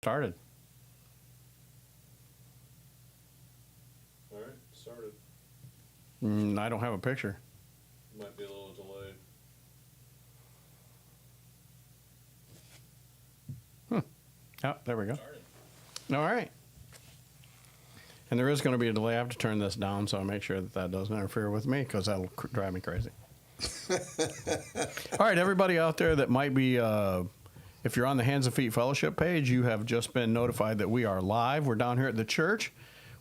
started. All right, started. I don't have a picture. Might be a little delayed. Oh, there we go. Started. All right. And there is going to be a delay. I have to turn this down so I make sure that that doesn't interfere with me because that'll drive me crazy. All right, everybody out there that might be, if you're on the Hands and Feet Fellowship page, you have just been notified that we are live. We're down here at the church.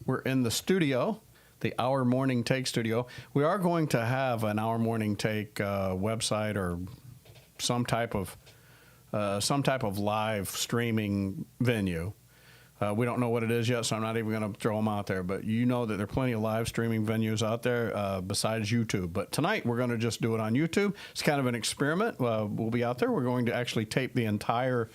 We're in the studio, the Our Morning Take studio. We are going to have an Our Morning Take website or some type of live streaming venue. We don't know what it is yet, so I'm not even going to throw them out there. But you know that there are plenty of live streaming venues out there besides YouTube. But tonight we're going to just do it on YouTube. It's kind of an experiment. We'll be out there. We're going to actually tape the entire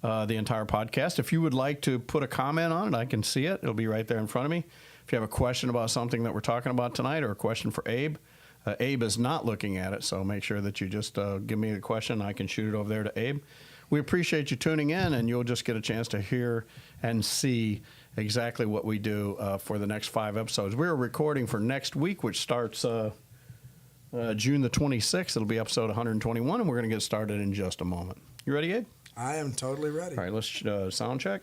podcast. If you would like to put a comment on it, I can see it. It'll be right there in front of me. If you have a question about something that we're talking about tonight or a question for Abe, Abe is not looking at it, so make sure that you just give me the question. I can shoot it over there to Abe. We appreciate you tuning in, and you'll just get a chance to hear and see exactly what we do for the next 5 episodes. We're recording for next week, which starts June the 26th. It'll be episode 121, and we're going to get started in just a moment. You ready, Abe? I am totally ready. All right, let's sound check.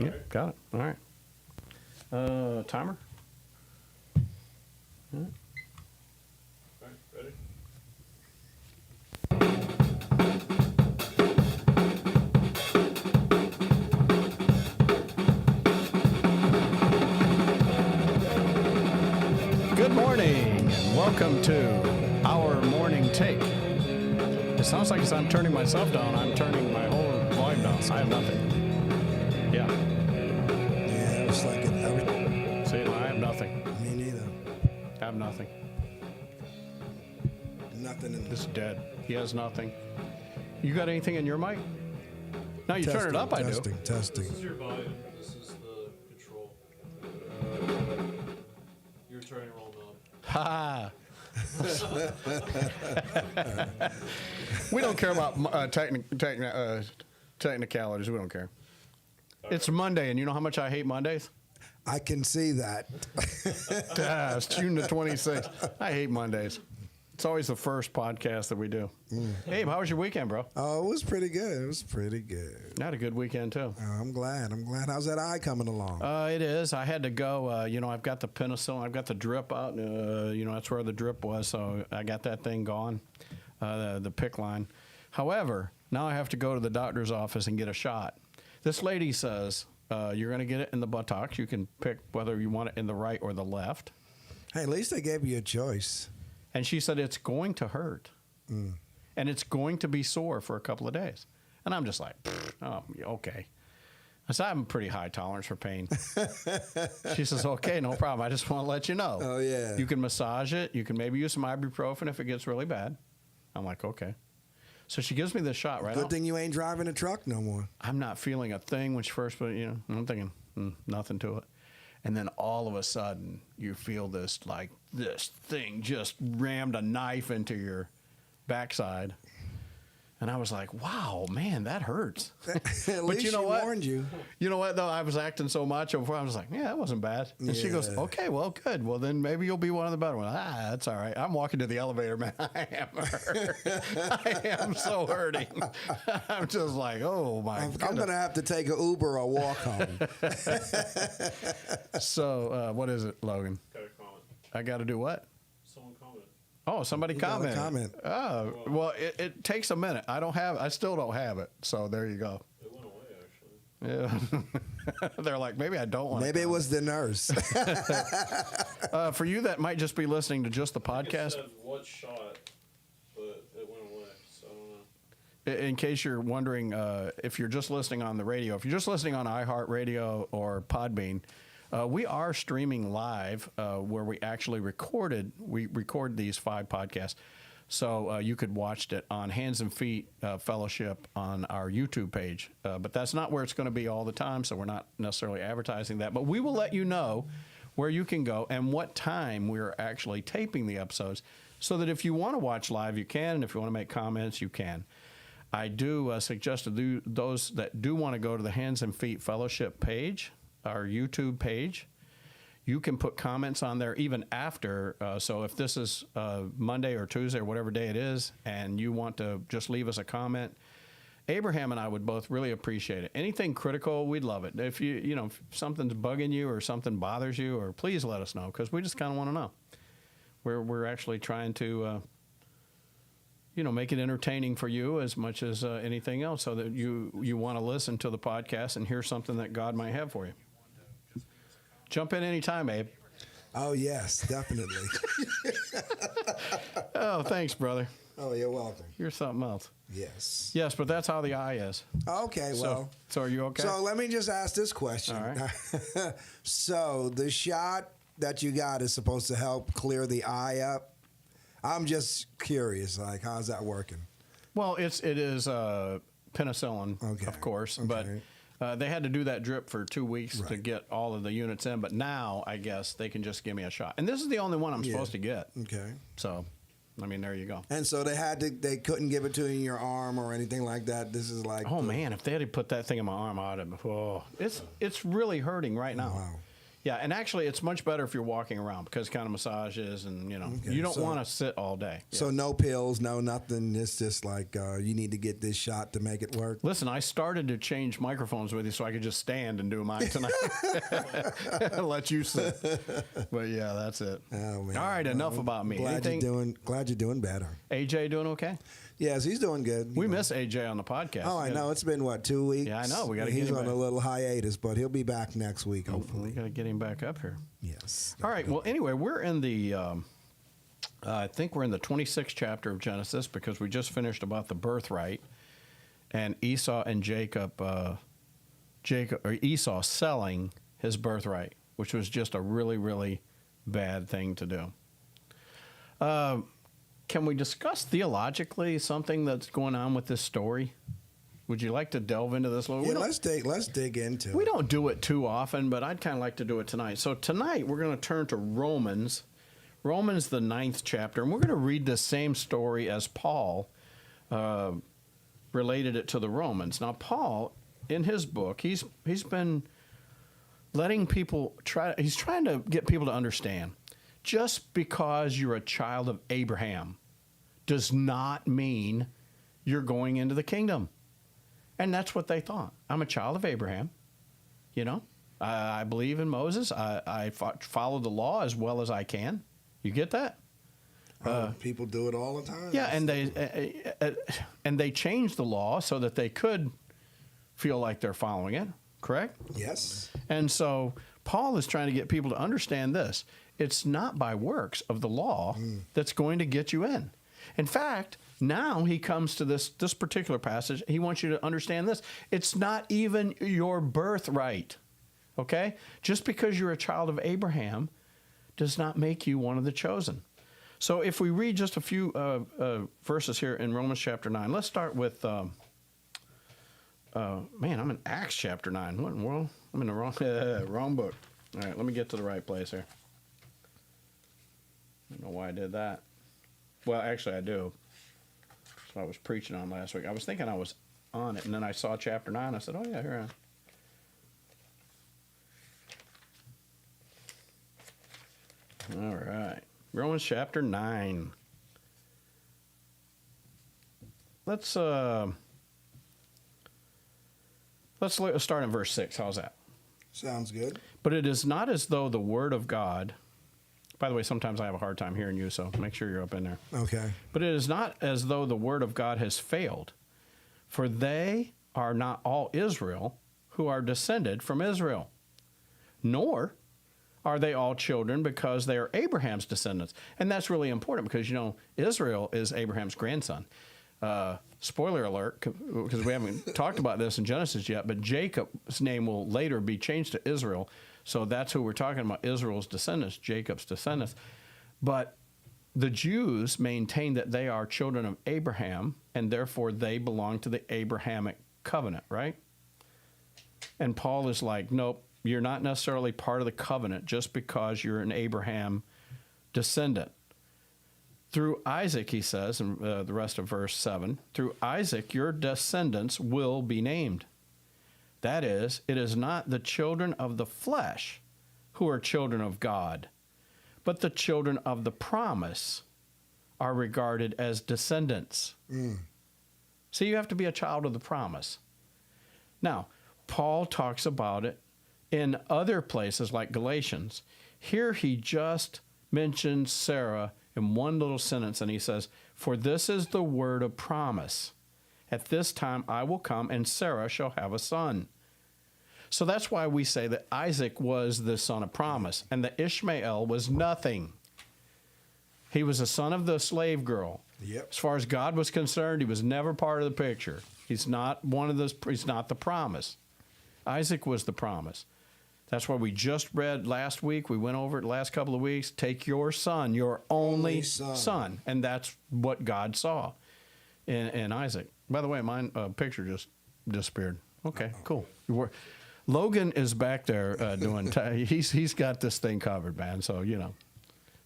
Yep, got it. All right. Timer? All right, ready? Good morning, and welcome to Our Morning Take. It sounds like as I'm turning myself down, I'm turning my whole volume down. I have nothing. Yeah. Yeah, it's like everything. See, I have nothing. Me neither. I have nothing. Nothing in This is dead. He has nothing. You got anything in your mic? No, you turn it up, I do. Testing. This is your volume. This is the control. You're turning it all up. Ha! We don't care about technicalities. We don't care. It's Monday, and you know how much I hate Mondays? I can see that. It's June the 26th. I hate Mondays. It's always the first podcast that we do. Abe, how was your weekend, bro? Oh, it was pretty good. It was pretty good. I had a good weekend, too. I'm glad. How's that eye coming along? It is. I had to go. I've got the penicillin. I've got the drip out. That's where the drip was, so I got that thing gone, the PICC line. However, now I have to go to the doctor's office and get a shot. This lady says you're going to get it in the buttocks. You can pick whether you want it in the right or the left. Hey, at least they gave you a choice. And she said it's going to hurt. And it's going to be sore for a couple of days. And I'm just like, oh, okay. I said, I have a pretty high tolerance for pain. She says, okay, no problem. I just want to let you know. Oh, yeah. You can massage it. You can maybe use some ibuprofen if it gets really bad. I'm like, okay. So she gives me this shot right now. Good thing you ain't driving a truck no more. I'm not feeling a thing when she first put it, I'm thinking, nothing to it. And then all of a sudden, you feel this thing just rammed a knife into your backside. And I was like, wow, man, that hurts. At least you know she what? warned you. You know what, though? I was acting so macho before. I was like, yeah, that wasn't bad. And she goes, Yeah. okay, well, good. Well, then maybe you'll be one of the better ones. That's all right. I'm walking to the elevator, man. I am hurt. I am so hurting. I'm just like, oh, my I'm goodness. going to have to take an Uber or walk home. So, what is it, Logan? Got a comment. I got to do what? Someone commented. Oh, somebody got a commented. comment. Oh, well, it takes a minute. I still don't have it. So there you go. It went away, actually. Yeah. They're like, maybe I don't want Maybe it was the nurse. For you that might just be listening to just the It podcast, said what shot, but it went away, so I don't know. in case you're wondering if you're just listening on the radio, if you're just listening on iHeartRadio or Podbean, we are streaming live where we record these 5 podcasts. So you could watch it on Hands and Feet Fellowship on our YouTube page. But that's not where it's going to be all the time, so we're not necessarily advertising that. But we will let you know where you can go and what time we're actually taping the episodes, so that if you want to watch live, you can, and if you want to make comments, you can. I do suggest to those that do want to go to the Hands and Feet Fellowship page, our YouTube page. You can put comments on there even after. So if this is Monday or Tuesday or whatever day it is, and you want to just leave us a comment, Abraham and I would both really appreciate it. Anything critical, we'd love it. If if something's bugging you or something bothers you, or please let us know, because we just kind of want to know. We're actually trying to make it entertaining for you as much as anything else, so that you want to listen to the podcast and hear something that God might have for you. Jump in anytime, Abe. Oh, yes, definitely. Oh, thanks, brother. Oh, you're welcome. You're something else. Yes. Yes, but that's how the eye is. Okay, well. So are you okay? So let me just ask this question. All right. So the shot that you got is supposed to help clear the eye up. I'm just curious, like, how's that working? Well, it is penicillin, Okay. of course, Okay. but they had to do that drip for 2 weeks to Right. get all of the units in. But now, I guess, they can just give me a shot. And this is the only one I'm Yeah. supposed to get. Okay. So, I mean, there you go. And so they couldn't give it to you in your arm or anything like that. This is like, Oh, man, if they had put that thing in my arm, I'd have, it's really hurting right now. Wow. Yeah, and actually, it's much better if you're walking around, because kind of massages and, Okay, you don't so- want to sit all day. So no pills, no nothing. It's just like you need to get this shot to make it work. Listen, I started to change microphones with you so I could just stand and do mine tonight. Let you sit. But yeah, that's it. Oh, man. All right, enough Well, about me. Glad you're doing better. AJ doing okay? Yes, he's doing good. We miss AJ on the podcast. Oh, I know. It's been, 2 weeks? Yeah, I know. We gotta get He's him on back. a little hiatus, but he'll be back next week, hopefully. We got to get him back up here. Yes. All right. Well, anyway, we're in the, I think we're in the 26th chapter of Genesis, because we just finished about the birthright and Esau and Esau selling his birthright, which was just a really, really bad thing to do. Can we discuss theologically something that's going on with this story? Would you like to delve into this a little? Yeah, let's dig into it. We don't do it too often, but I'd kind of like to do it tonight. So tonight we're going to turn to Romans, the 9th chapter, and we're going to read the same story as Paul related it to the Romans. Now, Paul, in his book, he's been letting people he's trying to get people to understand, just because you're a child of Abraham does not mean you're going into the kingdom. And that's what they thought. I'm a child of Abraham. I believe in Moses. I follow the law as well as I can. You get that? People do it all the time. Yeah, and they changed the law so that they could feel like they're following it, correct? Yes. And so Paul is trying to get people to understand this. It's not by works of the law that's going to get you in. In fact, now he comes to this particular passage. He wants you to understand this. It's not even your birthright, okay? Just because you're a child of Abraham does not make you one of the chosen. So if we read just a few verses here in Romans chapter 9, let's start with, I'm in Acts chapter 9. What in the world? I'm in the wrong book. All right, let me get to the right place here. I don't know why I did that. Well, actually, I do. That's what I was preaching on last week. I was thinking I was on it, and then I saw chapter 9. I said, oh, yeah, here I am. All right. Romans chapter 9. Let's start in verse 6. How's that? Sounds good. But it is not as though the word of God... By the way, sometimes I have a hard time hearing you, so make sure you're up in there. Okay. But it is not as though the word of God has failed, for they are not all Israel who are descended from Israel, nor are they all children because they are Abraham's descendants. And that's really important because, Israel is Abraham's grandson. Spoiler alert, because we haven't talked about this in Genesis yet, but Jacob's name will later be changed to Israel. So that's who we're talking about, Israel's descendants, Jacob's descendants. But the Jews maintain that they are children of Abraham, and therefore they belong to the Abrahamic covenant, right? And Paul is like, nope, you're not necessarily part of the covenant just because you're an Abraham descendant. Through Isaac, he says, in the rest of verse 7, through Isaac your descendants will be named. That is, it is not the children of the flesh who are children of God, but the children of the promise are regarded as descendants. So you have to be a child of the promise. Now, Paul talks about it in other places like Galatians. Here he just mentions Sarah in one little sentence, and he says, "For this is the word of promise. At this time I will come, and Sarah shall have a son." So that's why we say that Isaac was the son of promise, and that Ishmael was nothing. He was a son of the slave girl. Yep. As far as God was concerned, he was never part of the picture. He's not one of those. He's not the promise. Isaac was the promise. That's why we just read last week. We went over it the last couple of weeks. Take your son, your only son. And that's what God saw in Isaac. By the way, mine picture just disappeared. Okay, cool. Logan is back there doing. He's got this thing covered, man. So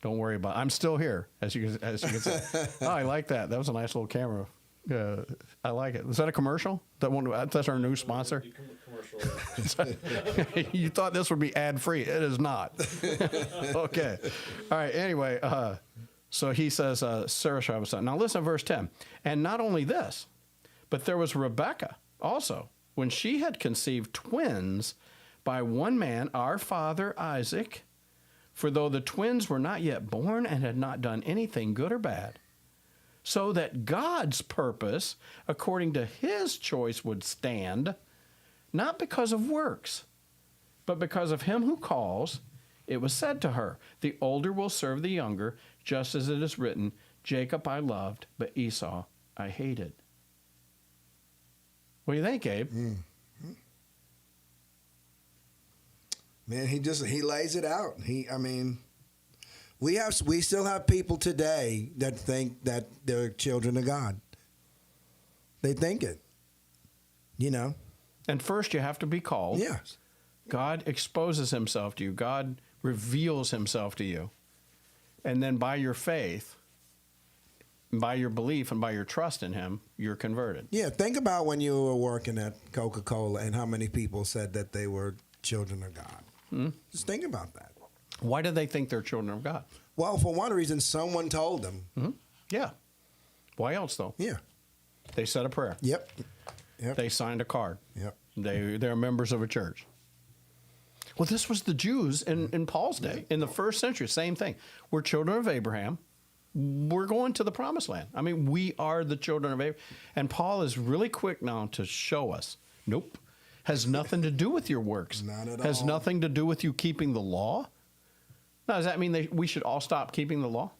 don't worry about it. I'm still here, as you can see. Oh, I like that. That was a nice little camera. I like it. Was that a commercial? That's our new sponsor. You thought this would be ad free? It is not. Okay. All right. Anyway, so he says, Sarah shall have a son. Now listen to verse 10. And not only this, but there was Rebekah also, when she had conceived twins by one man, our father Isaac. For though the twins were not yet born and had not done anything good or bad, so that God's purpose, according to his choice, would stand, not because of works, but because of him who calls, it was said to her, the older will serve the younger, just as it is written, Jacob I loved, but Esau I hated. What do you think, Abe? Man, he lays it out. We still have people today that think that they're children of God. They think it. And first you have to be called. Yes. God exposes himself to you. God reveals himself to you. And then by your faith, by your belief and by your trust in him, you're converted. Yeah, think about when you were working at Coca-Cola and how many people said that they were children of God. Just think about that. Why do they think they're children of God? Well, for one reason, someone told them. Yeah. Why else, though? Yeah. They said a prayer. Yep. They signed a card. Yep. They're members of a church. Well, this was the Jews in Paul's day. In the first century, same thing. We're children of Abraham. We're going to the promised land. I mean, we are the children of Abraham. And Paul is really quick now to show us, nope, has nothing to do with your works. Not at Has all. nothing to do with you keeping the law. Now, does that mean we should all stop keeping the law?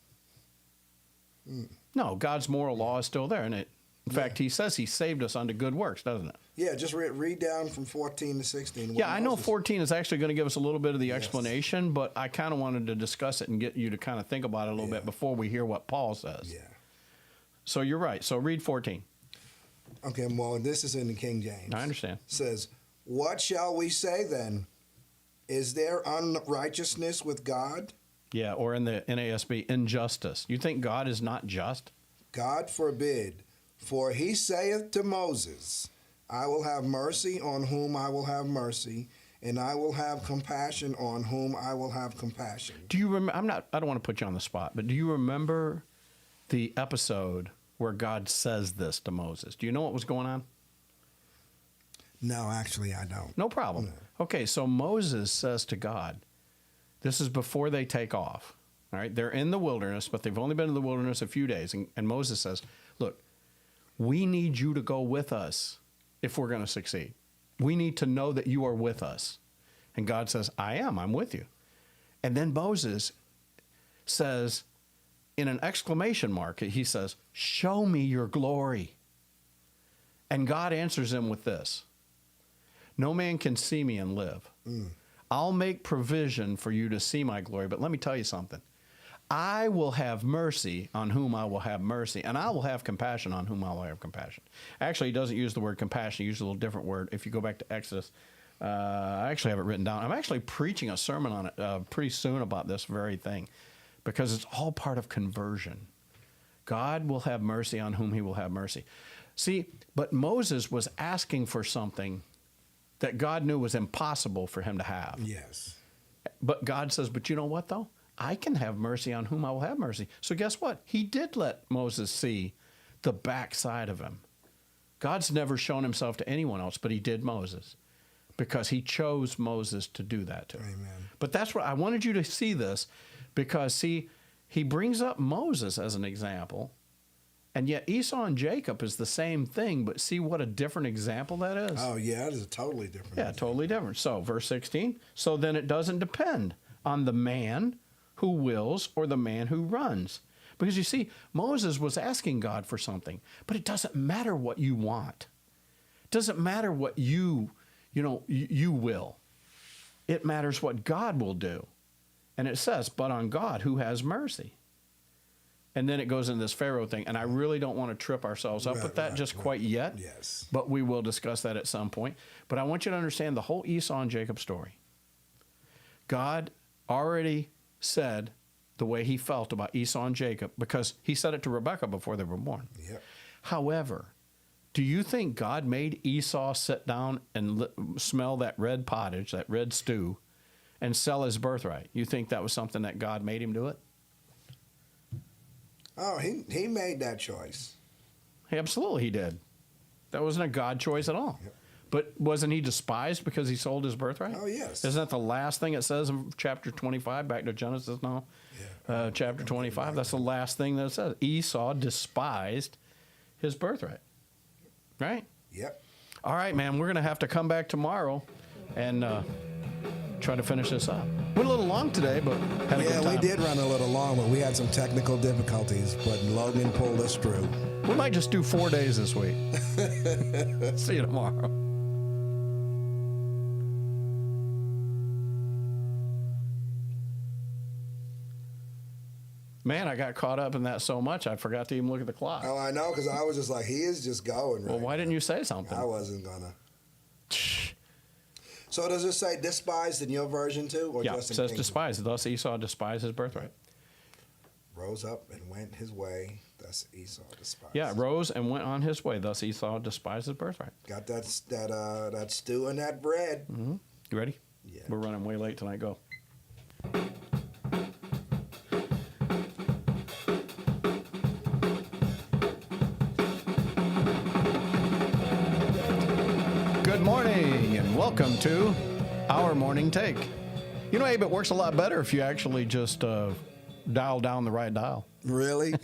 No, God's moral law is still there. And in fact, he says he saved us unto good works, doesn't it? Yeah, just read down from 14 to 16. Yeah, I know 14 is actually going to give us a little bit of the explanation, but I kind of wanted to discuss it and get you to kind of think about it a little bit before we hear what Paul says. Yeah. So you're right. So read 14. Okay, well, this is in the King James. I understand. It says, what shall we say then? Is there unrighteousness with God? Yeah, or in the NASB, injustice. You think God is not just? God forbid. For he saith to Moses, I will have mercy on whom I will have mercy, and I will have compassion on whom I will have compassion. Do you remember? I don't want to put you on the spot, but do you remember the episode where God says this to Moses? Do you know what was going on? No, actually, I don't. No problem. No. Okay, so Moses says to God, this is before they take off. All right, they're in the wilderness, but they've only been in the wilderness a few days. And Moses says, look, we need you to go with us if we're going to succeed. We need to know that you are with us. And God says, I am. I'm with you. And then Moses says, in an exclamation mark, he says, show me your glory. And God answers him with this. No man can see me and live. I'll make provision for you to see my glory. But let me tell you something. I will have mercy on whom I will have mercy, and I will have compassion on whom I will have compassion. Actually, he doesn't use the word compassion. He uses a little different word. If you go back to Exodus, I actually have it written down. I'm actually preaching a sermon on it pretty soon about this very thing, because it's all part of conversion. God will have mercy on whom he will have mercy. See, but Moses was asking for something that God knew was impossible for him to have. Yes. But God says, but you know what, though? I can have mercy on whom I will have mercy. So guess what? He did let Moses see the backside of him. God's never shown himself to anyone else, but he did Moses, because he chose Moses to do that to. Amen. But that's what I wanted you to see this, because, see, he brings up Moses as an example, and yet Esau and Jacob is the same thing, but see what a different example that is? Oh, yeah, that is a totally different. Yeah, totally different. So, verse 16, so then it doesn't depend on the man who wills or the man who runs. Because you see, Moses was asking God for something, but it doesn't matter what you want. It doesn't matter what you will. It matters what God will do. And it says, but on God who has mercy. And then it goes into this Pharaoh thing, and I really don't want to trip ourselves up with that quite yet. Yes. But we will discuss that at some point. But I want you to understand the whole Esau and Jacob story. God already said the way he felt about Esau and Jacob, because he said it to Rebekah before they were born. Yep. However, do you think God made Esau sit down and smell that red pottage, that red stew, and sell his birthright? You think that was something that God made him do it? Oh, he made that choice. Absolutely he did. That wasn't a God choice at all. Yep. But wasn't he despised because he sold his birthright? Oh, yes. Isn't that the last thing it says in chapter 25, back to Genesis now? Yeah. Chapter 25, that's the last thing that it says. Esau despised his birthright. Right? Yep. All right, man, we're going to have to come back tomorrow and try to finish this up. Went a little long today, but had a good Yeah, time. we did run a little long, but we had some technical difficulties, but Logan pulled us through. We might just do 4 days this week. See you tomorrow. Man, I got caught up in that so much, I forgot to even look at the clock. Oh, I know, because I was just like, he is just going right Well, why didn't you say something? I wasn't going to. So does it say despised in your version too? Or Yeah, it just in says King? despised. Thus Esau despised his birthright. Rose up and went his way, thus Esau despised. Yeah, rose and went on his way. Thus Esau despised his birthright. Got that stew and that bread. You ready? Yeah. We're running way late tonight. Go. Good morning and welcome to our morning take. You know, Abe, it works a lot better if you actually just dial down the right dial. Really?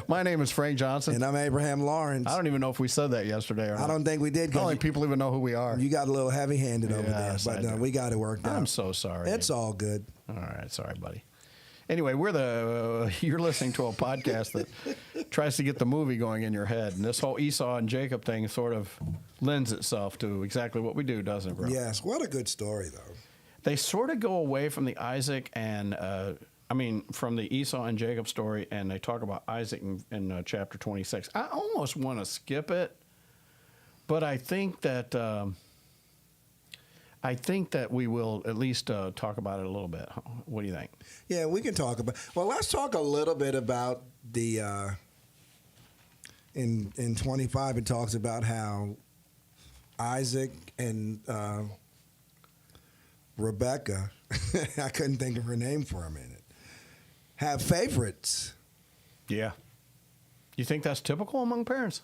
My name is Frank Johnson. And I'm Abraham Lawrence. I don't even know if we said that yesterday or not. I don't think we did. I don't 'Cause think people even know who we are. you got a little heavy-handed over there, Yes, but I do. we got it worked out. I'm so sorry. It's all good. All right, sorry, buddy. Anyway, you're listening to a podcast that tries to get the movie going in your head, and this whole Esau and Jacob thing sort of lends itself to exactly what we do, doesn't it, bro? Yes. What a good story, though. They sort of go away from the Isaac and from the Esau and Jacob story, and they talk about Isaac in chapter 26. I almost want to skip it, but I think that we will at least talk about it a little bit. What do you think? Yeah, we can talk about. Well, let's talk a little bit about the. In 25, it talks about how Isaac and Rebecca, I couldn't think of her name for a minute, have favorites. Yeah. You think that's typical among parents?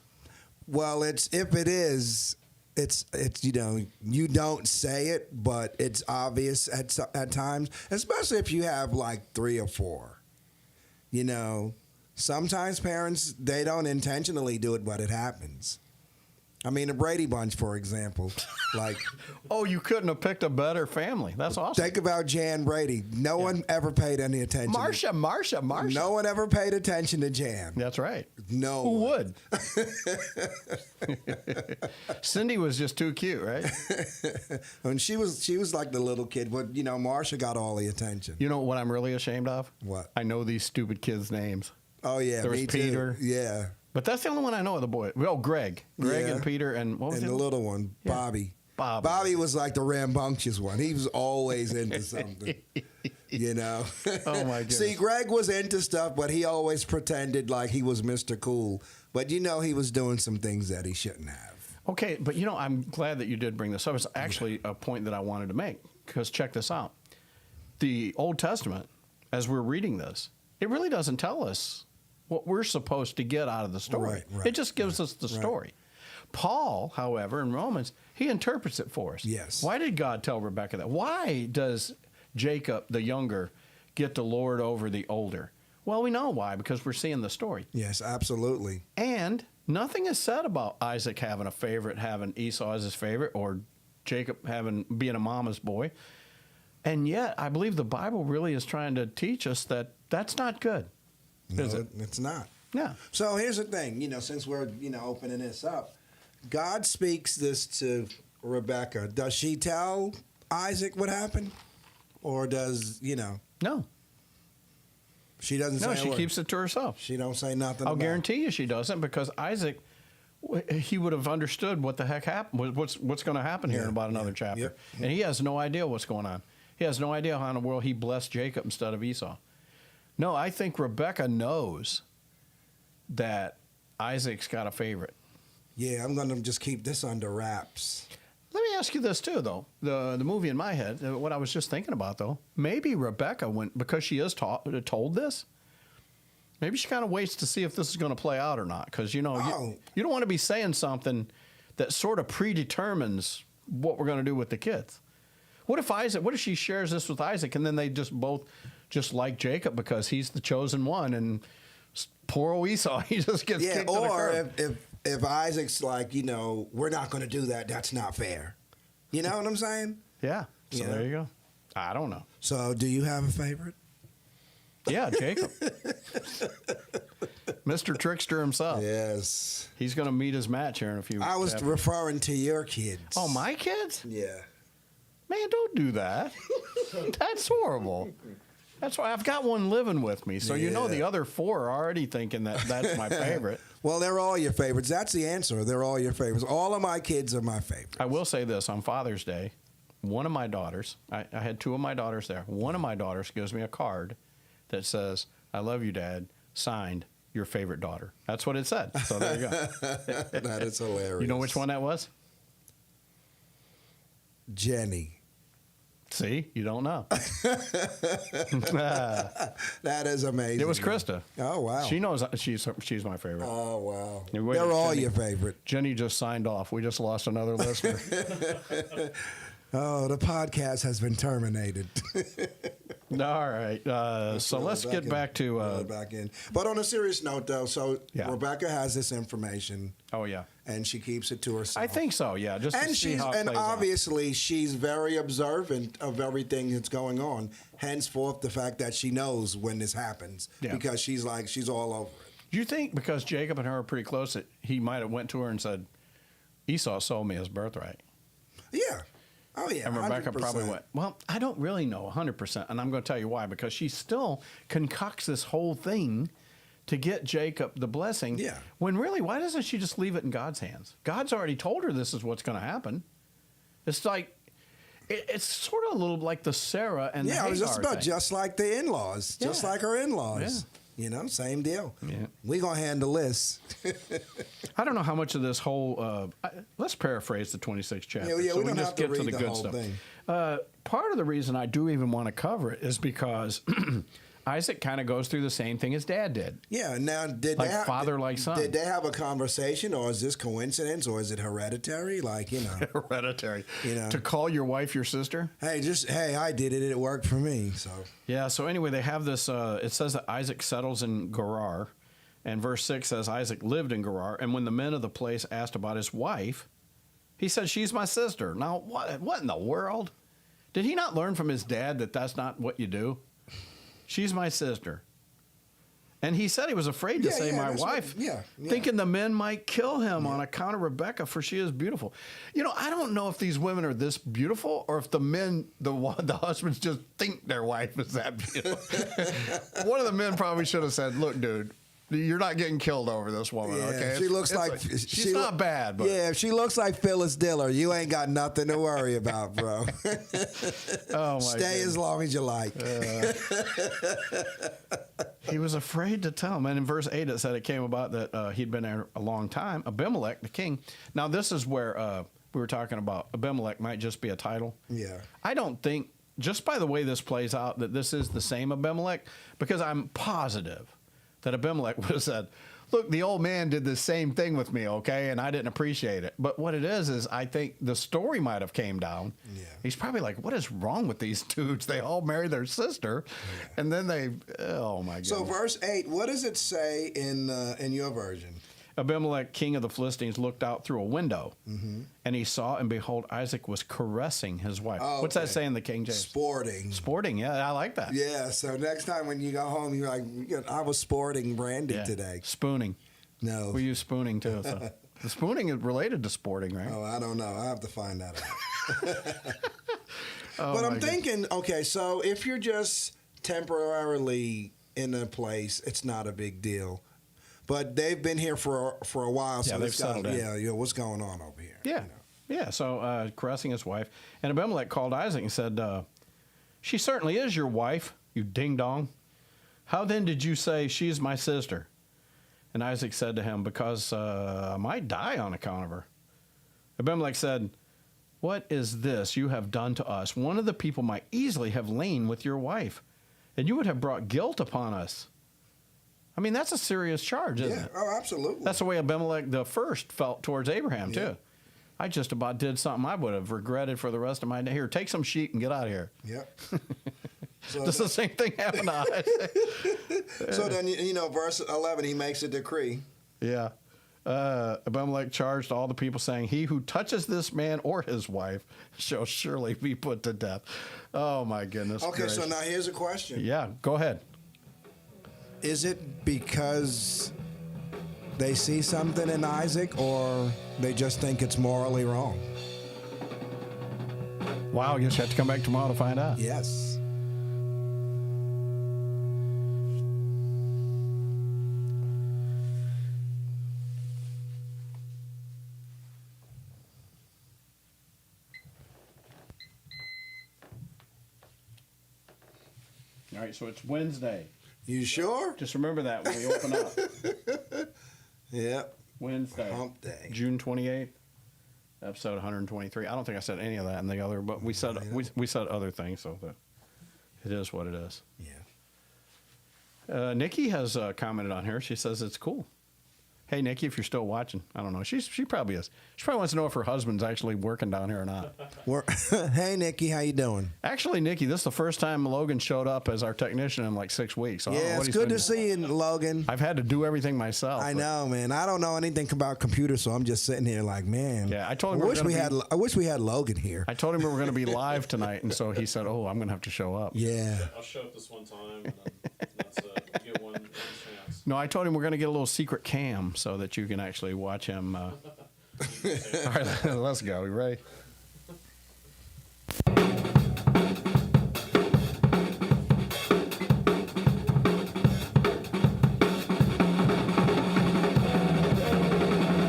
Well, if it is, it's you don't say it, but it's obvious at times, especially if you have like 3 or 4. Sometimes parents, they don't intentionally do it, but it happens. I mean, the Brady Bunch, for example. Like, Oh, you couldn't have picked a better family. That's awesome. think about Jan Brady. No one ever paid any attention. Marsha. No one ever paid attention to Jan. That's right. No Who one. would? Cindy was just too cute, right? And she was like the little kid, but you know, Marsha got all the attention. You know what I'm really ashamed of? What? I know these stupid kids' names. Oh yeah, There was me too. Peter. Yeah, But that's the only one I know of the boy. Well, Greg. Greg Yeah. and Peter and what was and the it? little one, Yeah. Bobby. Bobby. Bobby was like the rambunctious one. He was always into something. You know. Oh, my goodness. See, Greg was into stuff, but he always pretended like he was Mr. Cool. But you know, he was doing some things that he shouldn't have. Okay, but you know, I'm glad that you did bring this up. It's actually a point that I wanted to make because check this out. The Old Testament, as we're reading this, it really doesn't tell us what we're supposed to get out of the story. Right, It just gives us the right. story. Paul, however, in Romans, he interprets it for us. Yes. Why did God tell Rebekah that? Why does Jacob, the younger, get to lord over the older? Well, we know why, because we're seeing the story. Yes, absolutely. And nothing is said about Isaac having a favorite, having Esau as his favorite, or Jacob being a mama's boy. And yet, I believe the Bible really is trying to teach us that that's not good, is No, it? it's not. Yeah. So here's the thing, you know, since we're, you know, opening this up, God speaks this to Rebecca. Does she tell Isaac what happened? Or does, you know, No. she doesn't No, say a she word? keeps it to herself. She don't say nothing I'll about it. guarantee you she doesn't, because Isaac, he would have understood what the heck happened, what's going to happen here in Yeah, about another yeah, chapter. yep. And he has no idea what's going on. He has no idea how in the world he blessed Jacob instead of Esau. No, I think Rebecca knows that Isaac's got a favorite. Yeah, I'm going to just keep this under wraps. Let me ask you this too, though. The movie in my head, what I was just thinking about, though, maybe Rebecca, because she is told this, maybe she kind of waits to see if this is going to play out or not. Because, you know, Oh. you don't want to be saying something that sort of predetermines what we're going to do with the kids. What if she shares this with Isaac and then they just both just like Jacob because he's the chosen one, and poor old Esau, he just gets Yeah, kicked to the or curb. if Isaac's like, you know, we're not going to do that, that's not fair. You know what I'm saying? Yeah. So Yeah. there you go. I don't know. So do you have a favorite? Yeah, Jacob. Mr. Trickster himself. Yes. He's going to meet his match here in a few I was chapters. referring to your kids. Oh, my kids? Yeah. Man, don't do that. That's horrible. That's why I've got one living with me. So you know Yeah. the other four are already thinking that that's my favorite. Well, they're all your favorites. That's the answer. They're all your favorites. All of my kids are my favorites. I will say this, on Father's Day, one of my daughters, I had two of my daughters there. One of my daughters gives me a card that says, "I love you, Dad," signed, "Your favorite daughter." That's what it said. So there you go. That is hilarious. You know which one that was? Jenny. See, you don't know. That is amazing. It was Krista. Oh, wow. She knows she's my favorite. Oh, wow. Yeah, wait, They're all Jenny. your favorite. Jenny just signed off. We just lost another listener. Oh, the podcast has been terminated. All right. So let's get back to. Reel it back in. But on a serious note, though, so Yeah. Rebecca has this information Oh yeah, and she keeps it to herself. I think so. Yeah, just to And see she's how it and plays out. obviously she's very observant of everything that's going on. Henceforth, the fact that she knows when this happens Yeah. because she's all over it. Do you think because Jacob and her are pretty close that he might have went to her and said, "Esau sold me his birthright," Yeah. Oh yeah. and Rebecca 100%. probably went, "Well, I don't really know 100%," and I'm going to tell you why, because she still concocts this whole thing to get Jacob the blessing. Yeah. When really, why doesn't she just leave it in God's hands? God's already told her this is what's going to happen. It's like. It's sort of a little like the Sarah and the Yeah, I was just Hagar about thing. just like the in-laws, just Yeah. like her in-laws. You know, same deal. Yeah. We gonna handle this. I don't know how much of this whole. Let's paraphrase the 26th chapter. Yeah, so we don't just have to get to read the the good whole stuff. thing. Part of the reason I do even want to cover it is because Isaac kind of goes through the same thing his dad did. Yeah. Now, did Like they have, father, like son. Did they have a conversation, or is this coincidence, or is it hereditary? Like, you know, Hereditary. You know. To call your wife your sister. hey, I did it. It worked for me. So Yeah. So anyway, they have this. It says that Isaac settles in Gerar, And verse 6 says, Isaac lived in Gerar, and when the men of the place asked about his wife, he said, she's my sister. Now, what in the world? Did he not learn from his dad that that's not what you do? She's my sister. And he said he was afraid to say my wife, thinking the men might kill him on account of Rebekah, for she is beautiful. You know, I don't know if these women are this beautiful or if the men, the husbands just think their wife is that beautiful. One of the men probably should have said, look, dude, you're not getting killed over this woman, okay? She looks like she's not bad, but yeah, if she looks like Phyllis Diller, you ain't got nothing to worry about, bro. oh my Stay goodness. as long as you like. He was afraid to tell him. And in verse 8, it said it came about that he'd been there a long time. Abimelech, the king. Now, this is where we were talking about Abimelech might just be a title. Yeah. I don't think, just by the way this plays out, that this is the same Abimelech, because I'm positive that Abimelech would have said, look, the old man did the same thing with me, okay, and I didn't appreciate it. But what it is I think the story might have came down. Yeah. He's probably like, what is wrong with these dudes? They all marry their sister, and then they, oh my God. So verse 8, what does it say in your version? Abimelech, king of the Philistines, looked out through a window, and he saw, and behold, Isaac was caressing his wife. Oh, What's okay. that say in the King James? Sporting. Sporting, yeah, I like that. Yeah, so next time when you go home, you're like, I was sporting Brandon Yeah. today. Spooning. No. We use spooning too. So. The spooning is related to sporting, right? Oh, I don't know. I have to find that out. Oh, But my I'm goodness. thinking, okay, so if you're just temporarily in a place, it's not a big deal. But they've been here for a while, so Yeah, they've this guy's- settled in. yeah, what's going on over here? Yeah. You know? Yeah, so caressing his wife. And Abimelech called Isaac and said, she certainly is your wife, you ding-dong. How then did you say she's my sister? And Isaac said to him, because I might die on account of her. Abimelech said, what is this you have done to us? One of the people might easily have lain with your wife, and you would have brought guilt upon us. I mean, that's a serious charge, isn't Yeah, it? oh, absolutely. That's the way Abimelech the first felt towards Abraham, Yeah. too. I just about did something I would have regretted for the rest of my day. Here, take some sheep and get out of here. Yep. So, Does the same thing happen to Isaac? so then, verse 11, he makes a decree. Yeah. Abimelech charged all the people, saying, he who touches this man or his wife shall surely be put to death. Oh, my goodness. Okay, so gracious. now here's a question. Yeah, go ahead. Is it because they see something in Isaac, or they just think it's morally wrong? Wow, I guess you have to come back tomorrow to find out. Yes. All right, so it's Wednesday. You sure? Just remember that when we open up. Yep. Wednesday. Hump day. June 28th, episode 123. I don't think I said any of that in the other, but we said we said other things, so that it is what it is. Yeah. Nikki has commented on here. She says it's cool. Hey, Nikki, if you're still watching, I don't know. She probably is. She probably wants to know if her husband's actually working down here or not. Hey, Nikki, how you doing? Actually, Nikki, this is the first time Logan showed up as our technician in like 6 weeks. So I don't know Yeah, what it's he's good been- to see you, Logan. I've had to do everything myself. I but- know, man. I don't know anything about computers, so I'm just sitting here like, man. Yeah, I told him we were wish gonna we be- had. I wish we had Logan here. I told him we were going to be live tonight, and so he said, "Oh, I'm going to have to show up." Yeah. I'll show up this one time, and then that's it. You get one chance. No, I told him we're going to get a little secret cam so that you can actually watch him. All right, let's go. You ready?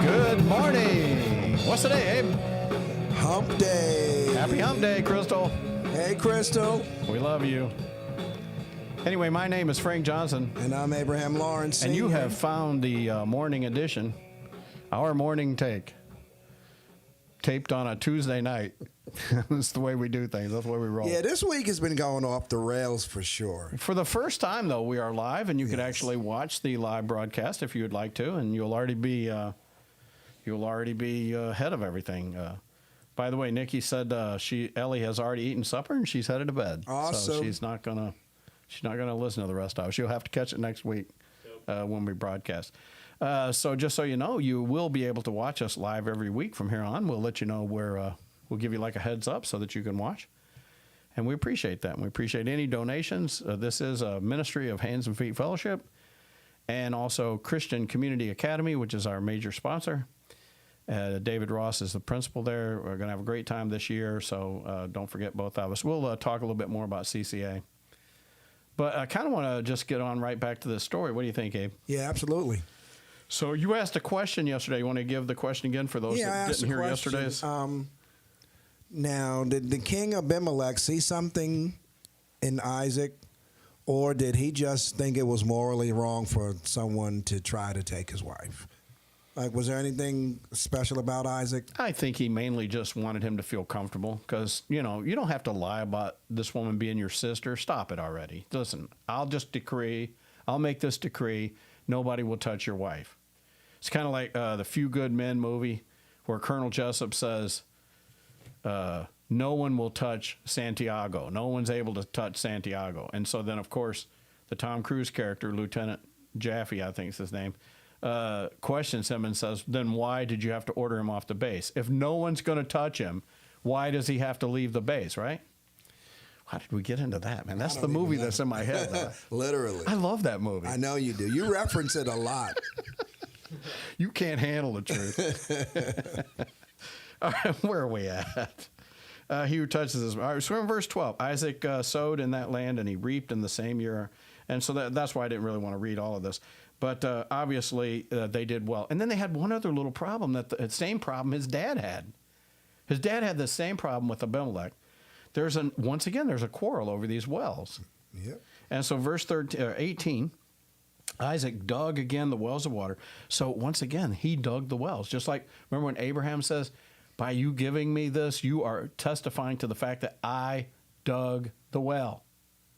Good morning. What's the day, Abe? Hump day. Happy Hump Day, Crystal. Hey, Crystal. We love you. Anyway, my name is Frank Johnson, And I'm Abraham Lawrence. and you Sr. have found the morning edition, our morning take, taped on a Tuesday night. That's the way we do things. That's the way we roll. Yeah, this week has been going off the rails for sure. For the first time, though, we are live, and you can actually watch the live broadcast if you would like to, and you'll already be ahead of everything. By the way, Nikki said Ellie has already eaten supper and she's headed to bed. So Awesome. she's not gonna listen to the rest of it. She'll have to catch it next week. Yep. when we broadcast. So just so you know, you will be able to watch us live every week from here on. We'll let you know where, we'll give you like a heads up so that you can watch. And we appreciate that. And we appreciate any donations. This is a ministry of Hands and Feet Fellowship and also Christian Community Academy, which is our major sponsor. David Ross is the principal there. We're going to have a great time this year, so don't forget both of us. We'll talk a little bit more about CCA. But I kind of want to just get on right back to this story. What do you think, Abe? Yeah, absolutely. So you asked a question yesterday. You want to give the question again for those I that asked didn't a hear question. yesterday's? Now, did the king Abimelech see something in Isaac, or did he just think it was morally wrong for someone to try to take his wife? Like, was there anything special about Isaac? I think he mainly just wanted him to feel comfortable because, you know, you don't have to lie about this woman being your sister. Stop it already. Listen, I'll make this decree, nobody will touch your wife. It's kind of like the Few Good Men movie where Colonel Jessup says, no one will touch Santiago. No one's able to touch Santiago. And so then, of course, the Tom Cruise character, Lieutenant Jaffe, I think is his name, questions him and says, then why did you have to order him off the base? If no one's going to touch him, why does he have to leave the base, right? How did we get into that, man? That's the movie that's in my head. Literally. I love that movie. I know you do. You reference it a lot. You can't handle the truth. All right, where are we at? He who touches this. All right, so in verse 12, Isaac sowed in that land and he reaped in the same year. And so that's why I didn't really want to read all of this. But obviously, they did well. And then they had one other little problem, the same problem his dad had. His dad had the same problem with Abimelech. Once again, there's a quarrel over these wells. Yep. And so verse 18, Isaac dug again the wells of water. So once again, he dug the wells. Just like, remember when Abraham says, by you giving me this, you are testifying to the fact that I dug the well.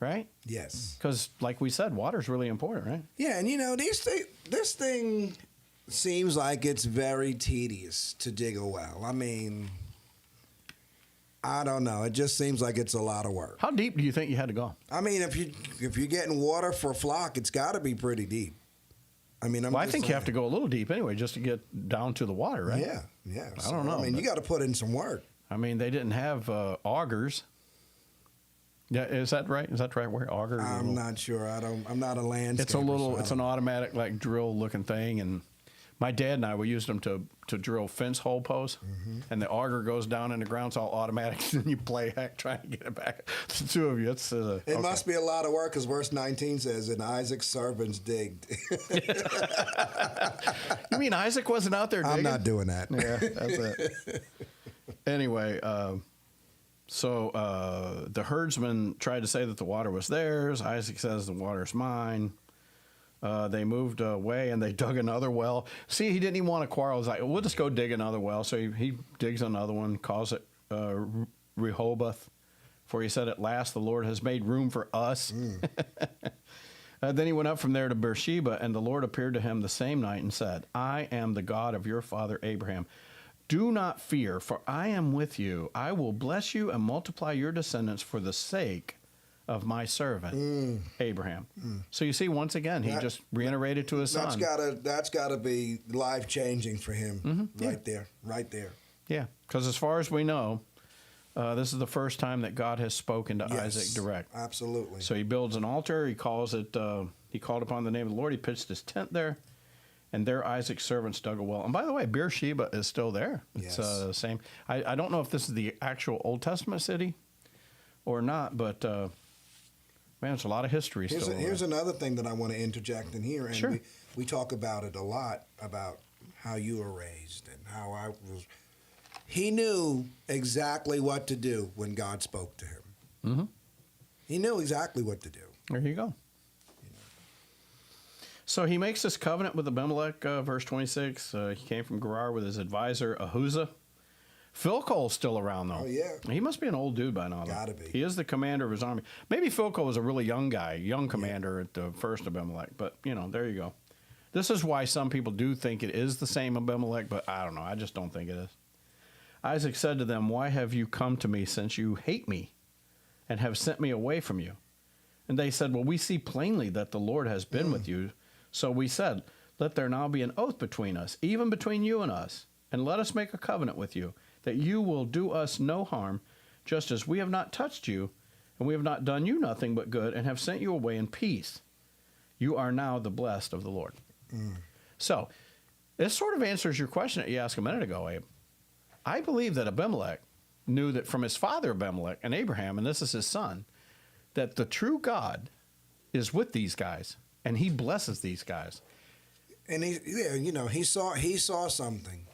Right? Yes. Because, like we said, water's really important, right? Yeah, and you know, this thing seems like it's very tedious to dig a well. I mean, I don't know. It just seems like it's a lot of work. How deep do you think you had to go? I mean, if you're getting water for a flock, it's got to be pretty deep. I mean, I think you have to go a little deep anyway just to get down to the water, right? Yeah. I don't know, I mean, you got to put in some work. I mean, they didn't have augers. Yeah, is that right? Is that right? Where auger? I'm not sure. I'm not a landscaper. It's an automatic like drill looking thing, and my dad and I we used them to drill fence hole posts, and the auger goes down in the ground. It's all automatic, and you play heck trying to get it back. The two of you. It must be a lot of work because verse 19 says, "And Isaac's servants digged." You mean Isaac wasn't out there digging? I'm not doing that. Yeah, that's it. Anyway. So the herdsman tried to say that the water was theirs. Isaac says the water's mine. They moved away and they dug another well. See, he didn't even want to quarrel. He's like, we'll just go dig another well. So he digs another one, calls it Rehoboth. For he said, at last the Lord has made room for us. Then he went up from there to Beersheba, and the Lord appeared to him the same night and said, I am the God of your father Abraham. Do not fear, for I am with you. I will bless you and multiply your descendants for the sake of my servant, Abraham. So you see, once again, he just reiterated to his son. That's gotta be life-changing for him right there. Yeah, because as far as we know, this is the first time that God has spoken to Isaac direct. Absolutely. So he builds an altar. He calls it, he called upon the name of the Lord. He pitched his tent there. And there Isaac's servants dug a well. And by the way, Beersheba is still there. It's the same. I don't know if this is the actual Old Testament city or not, but man, it's a lot of history still. Here's another thing that I want to interject in here. And Sure. we talk about it a lot, about how you were raised and how I was. He knew exactly what to do when God spoke to him. Mm-hmm. He knew exactly what to do. There you go. So he makes this covenant with Abimelech, verse 26. He came from Gerar with his advisor, Ahuzah. Philcol's still around, though. Oh, yeah. He must be an old dude by now. Gotta be. He is the commander of his army. Maybe Philco was a really young guy, young commander at the first Abimelech. But, you know, there you go. This is why some people do think it is the same Abimelech, but I don't know. I just don't think it is. Isaac said to them, why have you come to me since you hate me and have sent me away from you? And they said, well, we see plainly that the Lord has been with you. So we said, let there now be an oath between us, even between you and us, and let us make a covenant with you, that you will do us no harm, just as we have not touched you, and we have not done you nothing but good, and have sent you away in peace. You are now the blessed of the Lord. So this sort of answers your question that you asked a minute ago, Abe. I believe that Abimelech knew that from his father Abimelech and Abraham, and this is his son, that the true God is with these guys, and he blesses these guys. And he saw something.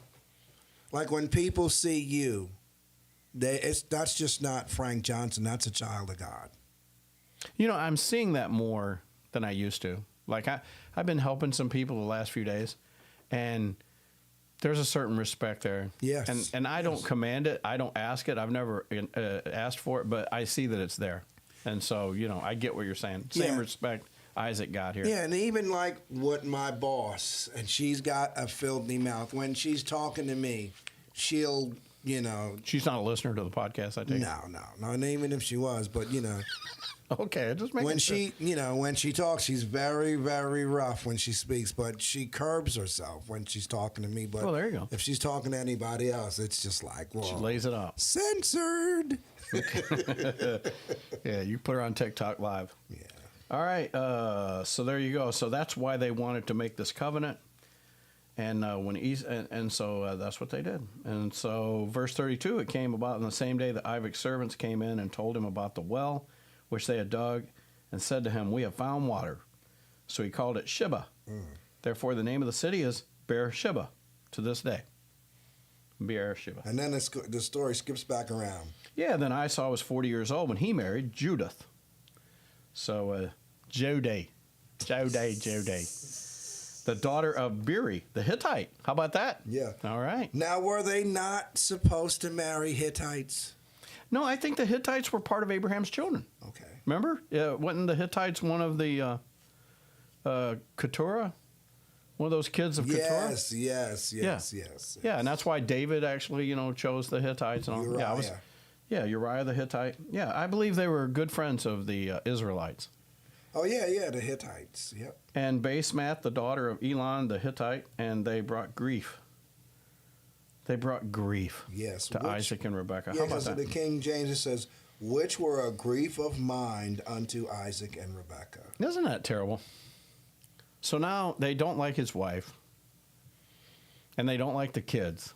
Like when people see you, that's just not Frank Johnson. That's a child of God. You know, I'm seeing that more than I used to. Like I've been helping some people the last few days, and there's a certain respect there. Yes. And I don't command it. I don't ask it. I've never asked for it, but I see that it's there. And so, I get what you're saying. Same respect Isaac got here. Yeah, and even like with my boss, and she's got a filthy mouth. When she's talking to me, she'll, She's not a listener to the podcast, I think. No, and even if she was, but Okay, just make when when she talks, she's very, very rough when she speaks, but she curbs herself when she's talking to me. But Oh, there you go. if she's talking to anybody else, it's just like, She whoa, lays it up. censored. Yeah, you put her on TikTok Live. Yeah. All right, so there you go. So that's why they wanted to make this covenant, and so that's what they did. And so, verse 32, it came about on the same day that Isaac's servants came in and told him about the well, which they had dug, and said to him, "We have found water." So he called it Sheba. Therefore, the name of the city is Beersheba to this day. Beersheba. And then the story skips back around. Yeah, then Esau was 40 years old when he married Judith. So, Jodai, the daughter of Beri, the Hittite. How about that? Yeah. All right. Now, were they not supposed to marry Hittites? No, I think the Hittites were part of Abraham's children. Okay. Remember? Wasn't the Hittites one of the Keturah? One of those kids of Keturah? Yes. Yeah, and that's why David actually, chose the Hittites and all. Uriah. Uriah the Hittite. Yeah, I believe they were good friends of the Israelites. Oh, yeah, the Hittites. Yep. And Basemath, the daughter of Elon the Hittite, and they brought grief. Yes. To Isaac and Rebekah. Yeah, How about because that? the King James, it says, which were a grief of mind unto Isaac and Rebekah. Isn't that terrible? So now they don't like his wife, and they don't like the kids.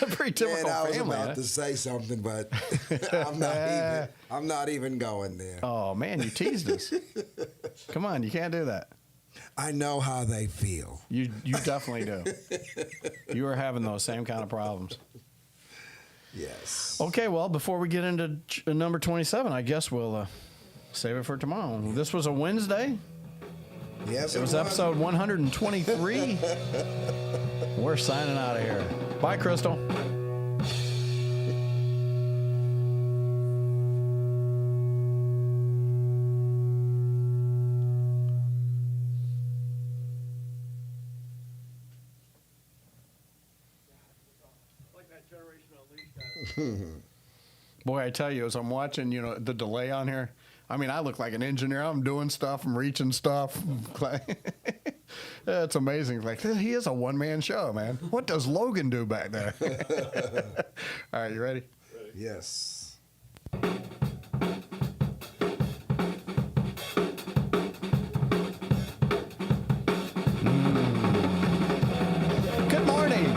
A pretty typical Man, I was family. about Huh? to say something, but I'm not even going there. Oh man, you teased us. Come on, you can't do that. I know how they feel. You definitely do. You are having those same kind of problems. Yes. Okay, well, before we get into number 27, I guess we'll save it for tomorrow. This was a Wednesday. Yes, It was episode 123. We're signing out of here. Bye, Crystal. Boy, I tell you, as I'm watching, the delay on here, I mean, I look like an engineer. I'm doing stuff. I'm reaching stuff. It's amazing. Like, he is a one-man show, man. What does Logan do back there? All right, you ready? Yes. Good morning.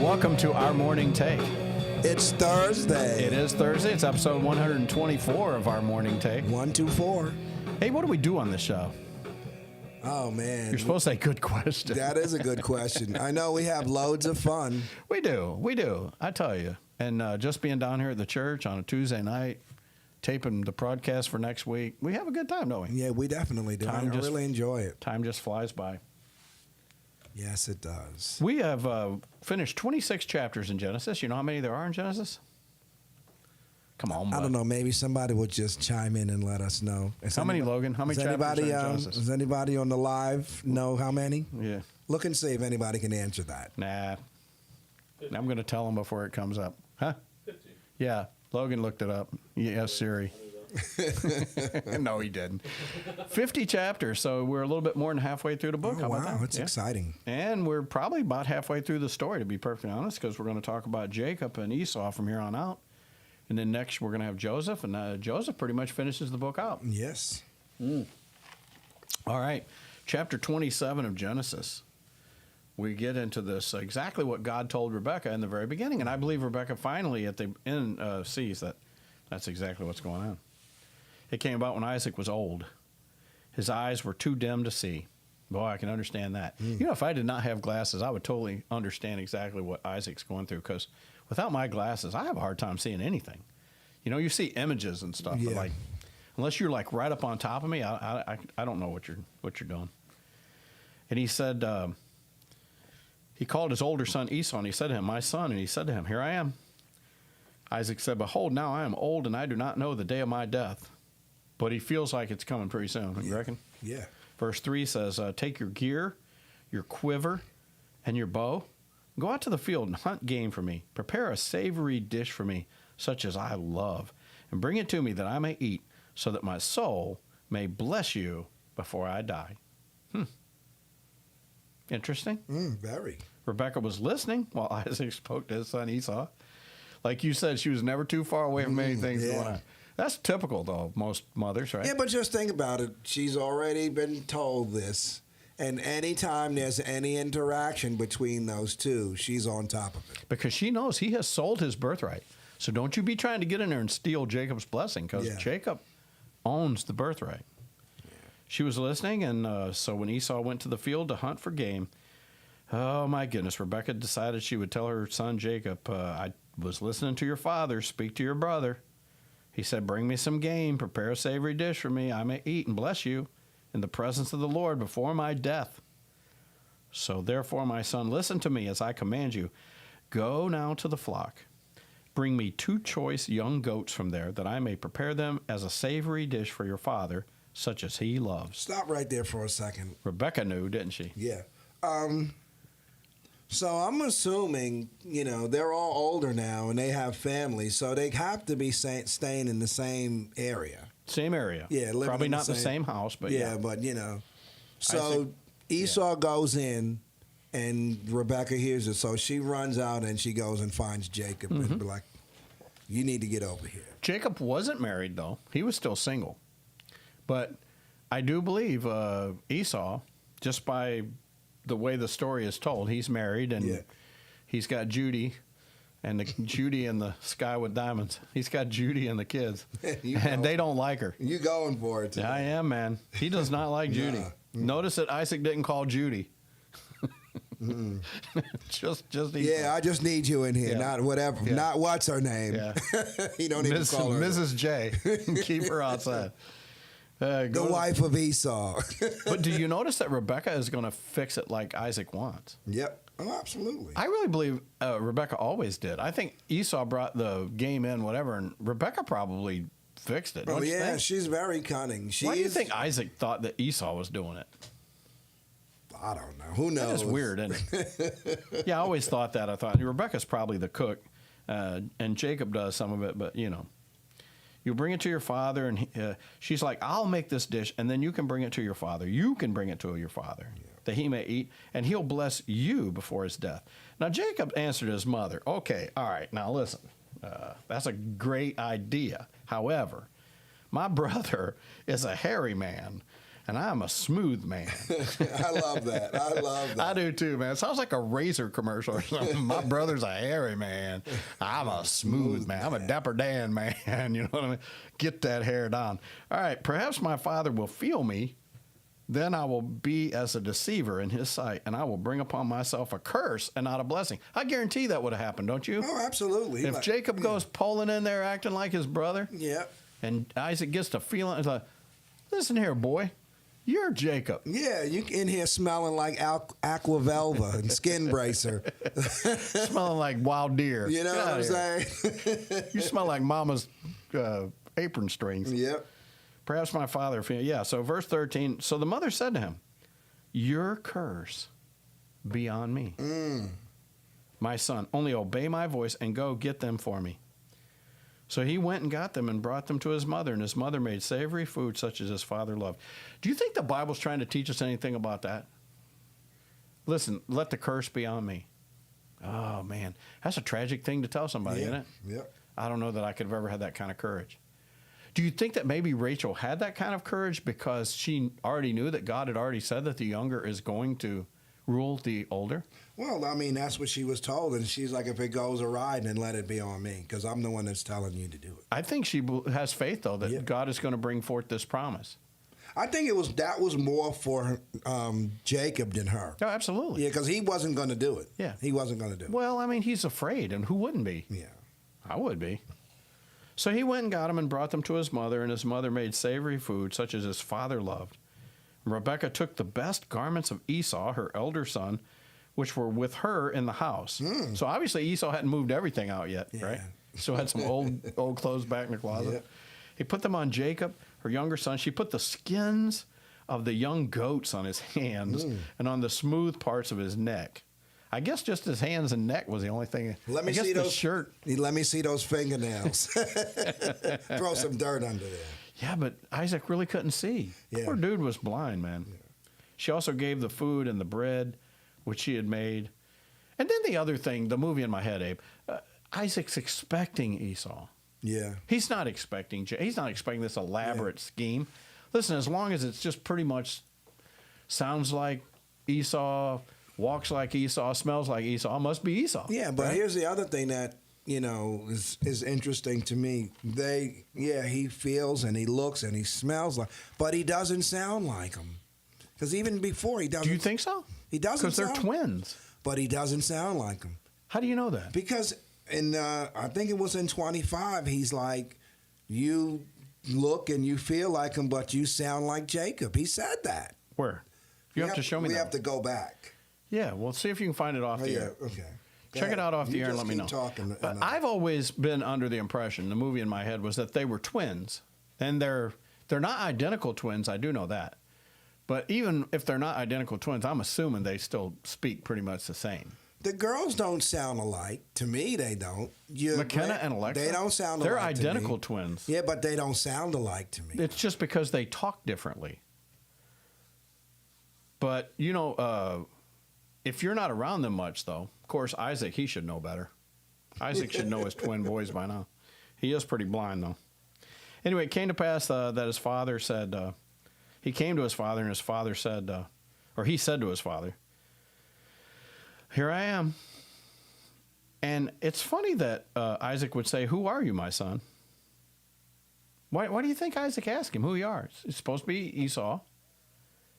Welcome to our morning take. It's Thursday. It is Thursday. It's episode 124 of our morning take. 124. Hey, what do we do on this show? Oh, man. You're supposed to say good question. That is a good question. I know we have loads of fun. We do. I tell you. And just being down here at the church on a Tuesday night, taping the broadcast for next week, we have a good time, don't we? Yeah, we definitely do. I really enjoy it. Time just flies by. Yes, it does. We have finished 26 chapters in Genesis. You know how many there are in Genesis? Come on, bud. I don't know. Maybe somebody would just chime in and let us know. How many, Logan? How many chapters are in Genesis? Does anybody on the live know how many? Yeah. Look and see if anybody can answer that. Nah. I'm going to tell them before it comes up. Huh? 50. Yeah. Logan looked it up. Yes, Siri. No, he didn't. 50 chapters, so we're a little bit more than halfway through the book. Oh, How about wow, that? that's exciting. And we're probably about halfway through the story, to be perfectly honest, because we're going to talk about Jacob and Esau from here on out. And then next we're going to have Joseph, and Joseph pretty much finishes the book out. Yes. All right, chapter 27 of Genesis. We get into this exactly what God told Rebekah in the very beginning, and I believe Rebekah finally at the end sees that that's exactly what's going on. It came about when Isaac was old. His eyes were too dim to see. Boy, I can understand that. You know, if I did not have glasses, I would totally understand exactly what Isaac's going through, because without my glasses, I have a hard time seeing anything. You know, you see images and stuff, but Yeah. like, unless you're like right up on top of me, I don't know what you're doing. And he said, he called his older son Esau, and he said to him, "My son," and he said to him, "Here I am." Isaac said, "Behold, now I am old, and I do not know the day of my death." But he feels like it's coming pretty soon. You reckon? Yeah. Verse 3 says, "Take your gear, your quiver, and your bow. Go out to the field and hunt game for me. Prepare a savory dish for me, such as I love, and bring it to me that I may eat, so that my soul may bless you before I die." Interesting. Very. Rebekah was listening while Isaac spoke to his son Esau. Like you said, she was never too far away from anything yeah. going on. That's typical, though, of most mothers, right? Yeah, but just think about it. She's already been told this. And anytime there's any interaction between those two, she's on top of it. Because she knows he has sold his birthright. So don't you be trying to get in there and steal Jacob's blessing, because Yeah. Jacob owns the birthright. She was listening, and so when Esau went to the field to hunt for game, oh my goodness, Rebekah decided she would tell her son Jacob, "I was listening to your father speak to your brother. He said, 'Bring me some game, prepare a savory dish for me, I may eat and bless you in the presence of the Lord before my death. So therefore, my son, listen to me as I command you. Go now to the flock. Bring me 2 choice young goats from there, that I may prepare them as a savory dish for your father, such as he loves.'" Stop right there for a second. Rebekah knew, didn't she? Yeah. So I'm assuming, they're all older now and they have families, so they have to be staying in the same area. Same area. Yeah, living Probably in the not the same house, but yeah, yeah. but So think- Esau goes in, and Rebekah hears it, so she runs out and she goes and finds Jacob and be like, "You need to get over here." Jacob wasn't married, though. He was still single. But I do believe Esau, just by the way the story is told, he's married, and Yeah. he's got Judy, and Judy and the Sky with Diamonds. He's got Judy and the kids, You and know. they don't like her. You going for it today. I am, man. He does not like Judy. Nah. Notice that Isaac didn't call Judy. just Esau. Yeah, I just need you in here, Yeah. not whatever, Yeah. not what's her name. Yeah. You don't even call her Mrs. J. Keep her outside. the wife of Esau. But do you notice that Rebekah is going to fix it like Isaac wants? Yep. Oh, absolutely. I really believe Rebekah always did. I think Esau brought the game in, whatever, and Rebekah probably fixed it. Oh Don't you yeah, think? she's very cunning. Why do you think Isaac thought that Esau was doing it? I don't know. Who knows? That's weird, isn't it? Yeah, I always thought that. I thought Rebekah's probably the cook, and Jacob does some of it, but you bring it to your father, and she's like, "I'll make this dish, and then you can bring it to your father. You can bring it to your father, that he may eat, and he'll bless you before his death." Now, Jacob answered his mother, "Okay, all right, now listen, that's a great idea. However, my brother is a hairy man, and I'm a smooth man." I love that. I love that. I do too, man. It sounds like a razor commercial or something. My brother's a hairy man. I'm a smooth man. I'm a Dapper Dan man. You know what I mean? Get that hair down. All right, perhaps my father will feel me. Then I will be as a deceiver in his sight, and I will bring upon myself a curse and not a blessing. I guarantee that would have happened, don't you? Oh, absolutely. If Jacob goes pulling in there acting like his brother, Yeah. and Isaac gets to feeling, it's like, "Listen here, boy. You're Jacob." Yeah, you in here smelling like Aquavelva and Skin Bracer. Smelling like wild deer. You know Get what I'm outta here. saying? You smell like mama's apron strings. Yep. Perhaps my father. Yeah, so verse 13. So the mother said to him, "Your curse be on me. My son, only obey my voice and go get them for me." So he went and got them and brought them to his mother, and his mother made savory food such as his father loved. Do you think the Bible's trying to teach us anything about that? Listen, let the curse be on me. Oh, man. That's a tragic thing to tell somebody, isn't it? Yep. I don't know that I could have ever had that kind of courage. Do you think that maybe Rachel had that kind of courage because she already knew that God had already said that the younger is going to rule the older? Well, I mean, that's what she was told, and she's like, if it goes awry, then let it be on me, because I'm the one that's telling you to do it. I think she has faith, though, that Yeah. God is going to bring forth this promise. I think that was more for Jacob than her. Oh, absolutely. Yeah, because he wasn't going to do it. Yeah. He wasn't going to do it. Well, I mean, he's afraid, and who wouldn't be? Yeah. I would be. So he went and got them and brought them to his mother, and his mother made savory food such as his father loved. And Rebekah took the best garments of Esau, her elder son, which were with her in the house. So obviously Esau hadn't moved everything out yet, Yeah. right? Still had some old clothes back in the closet. Yeah. He put them on Jacob, her younger son. She put the skins of the young goats on his hands and on the smooth parts of his neck. I guess just his hands and neck was the only thing. Let me I guess see the those shirt. Let me see those fingernails. Throw some dirt under there. Yeah, but Isaac really couldn't see. Yeah. Poor dude was blind, man. She also gave the food and the bread, which she had made. And then the other thing, the movie in my head, Abe, Isaac's expecting Esau. Yeah. He's not expecting this elaborate scheme. Listen, as long as it's just pretty much sounds like Esau, walks like Esau, smells like Esau, must be Esau. Yeah, but right? here's the other thing that is interesting to me. He feels and he looks and he smells like, but he doesn't sound like him. Because even before he doesn't. Do you think so? He doesn't? Because they're sound- twins. But he doesn't sound like him. How do you know that? Because I think it was in 25, he's like, you look and you feel like him, but you sound like Jacob. He said that. Where? You have to show me We that. have to go back. Yeah, well, see if you can find it off Oh, the yeah, air. okay. Go Check ahead. it out off the You air and just let me keep know. talking, and I've always been under the impression, the movie in my head was that they were twins, and they're not identical twins. I do know that, but even if they're not identical twins, I'm assuming they still speak pretty much the same. The girls don't sound alike. To me, they don't. McKenna and Alexa, They don't sound they're alike. identical to me. twins. Yeah, but they don't sound alike to me. It's just because they talk differently. But if you're not around them much, though, of course, Isaac, he should know better. Isaac should know his twin boys by now. He is pretty blind, though. Anyway, it came to pass that his father said, he came to his father, and his father said, or he said to his father, "Here I am." And it's funny that Isaac would say, "Who are you, my son?" Why do you think Isaac asked him who he are? It's supposed to be Esau.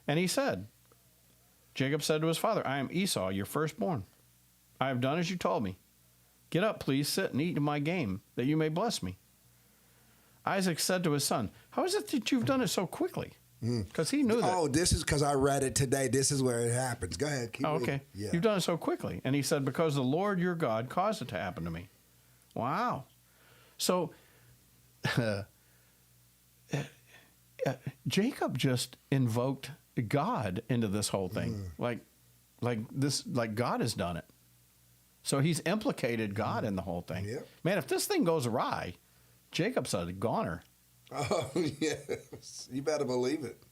And he said, Jacob said to his father, "I am Esau, your firstborn. I have done as you told me. Get up, please, sit and eat of my game, that you may bless me." Isaac said to his son, "How is it that you've done it so quickly?" Because he knew that. Oh, this is because I read it today. This is where it happens. Go ahead. Keep Oh, reading. okay. Yeah. You've done it so quickly. And he said, "Because the Lord your God caused it to happen to me." Wow. So Jacob just invoked God into this whole thing. Like God has done it. So he's implicated God in the whole thing. Yep. Man, if this thing goes awry, Jacob's a goner. Oh, yes. You better believe it.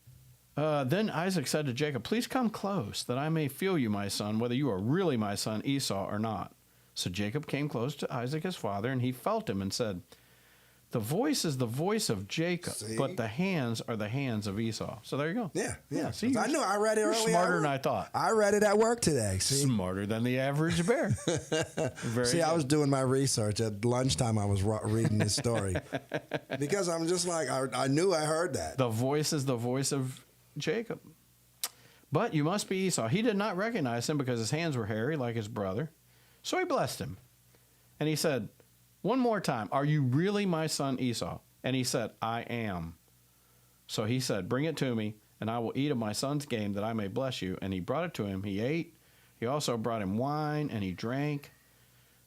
Then Isaac said to Jacob, "Please come close, that I may feel you, my son, whether you are really my son Esau or not." So Jacob came close to Isaac his father, and he felt him and said, "The voice is the voice of Jacob, See? but the hands are the hands of Esau." So there you go. Yeah. See, I knew. I read it you're earlier. smarter than I thought. I read it at work today. See? Smarter than the average bear. Very See, I good. was doing my research at lunchtime. I was reading this story because I'm just like I knew I heard that. The voice is the voice of Jacob. But you must be Esau. He did not recognize him because his hands were hairy like his brother. So he blessed him. And he said, "One more time, are you really my son Esau?" And he said, "I am." So he said, "Bring it to me, and I will eat of my son's game that I may bless you." And he brought it to him. He ate. He also brought him wine, and he drank.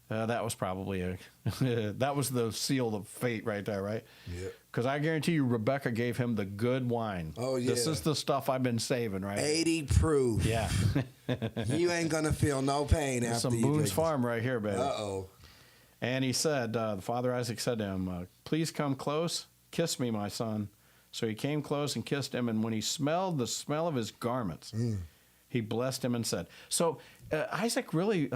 That was probably that was the seal of fate right there, right? Yeah. Because I guarantee you, Rebecca gave him the good wine. Oh, This yeah. is the stuff I've been saving, right? 80 proof. Yeah. You ain't gonna feel no pain after Some you Boone's drink. Farm right here, baby. Uh-oh. And he said, the father Isaac said to him, "Please come close, kiss me, my son." So he came close and kissed him, and when he smelled the smell of his garments, he blessed him and said. So Isaac really,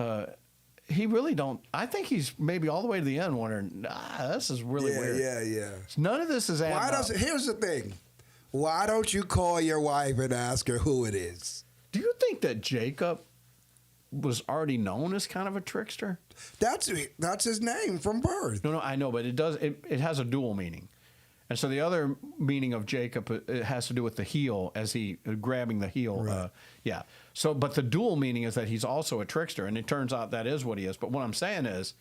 he really don't. I think he's maybe all the way to the end wondering, this is really weird. Yeah. None of this is adding Why up. does here's the thing. Why don't you call your wife and ask her who it is? Do you think that Jacob was already known as kind of a trickster? That's his name from birth. No, I know, but it has a dual meaning. And so the other meaning of Jacob, it has to do with the heel, as he grabbing the heel. Right. Yeah. So, but the dual meaning is that he's also a trickster, and it turns out that is what he is. But what I'm saying is,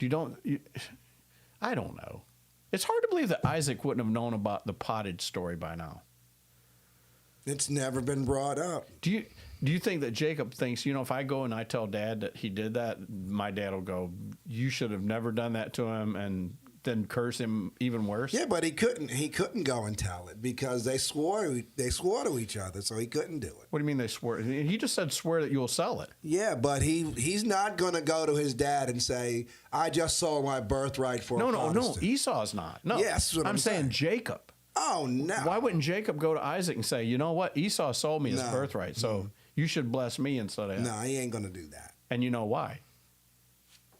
I don't know. It's hard to believe that Isaac wouldn't have known about the pottage story by now. It's never been brought up. Do you think that Jacob thinks, if I go and I tell Dad that he did that, my dad will go, "You should have never done that to him," and then curse him even worse? Yeah, but he couldn't go and tell it because they swore to each other, so he couldn't do it. What do you mean they swore? He just said swear that you'll sell it. Yeah, but he's not going to go to his dad and say, "I just sold my birthright for a No. Protestant." Esau's not. No. Yes, that's what I'm saying saying. Jacob. Oh no! Why wouldn't Jacob go to Isaac and say, "You know what? Esau sold me his No. birthright, so you should bless me instead of him." No, he ain't going to do that And you know why?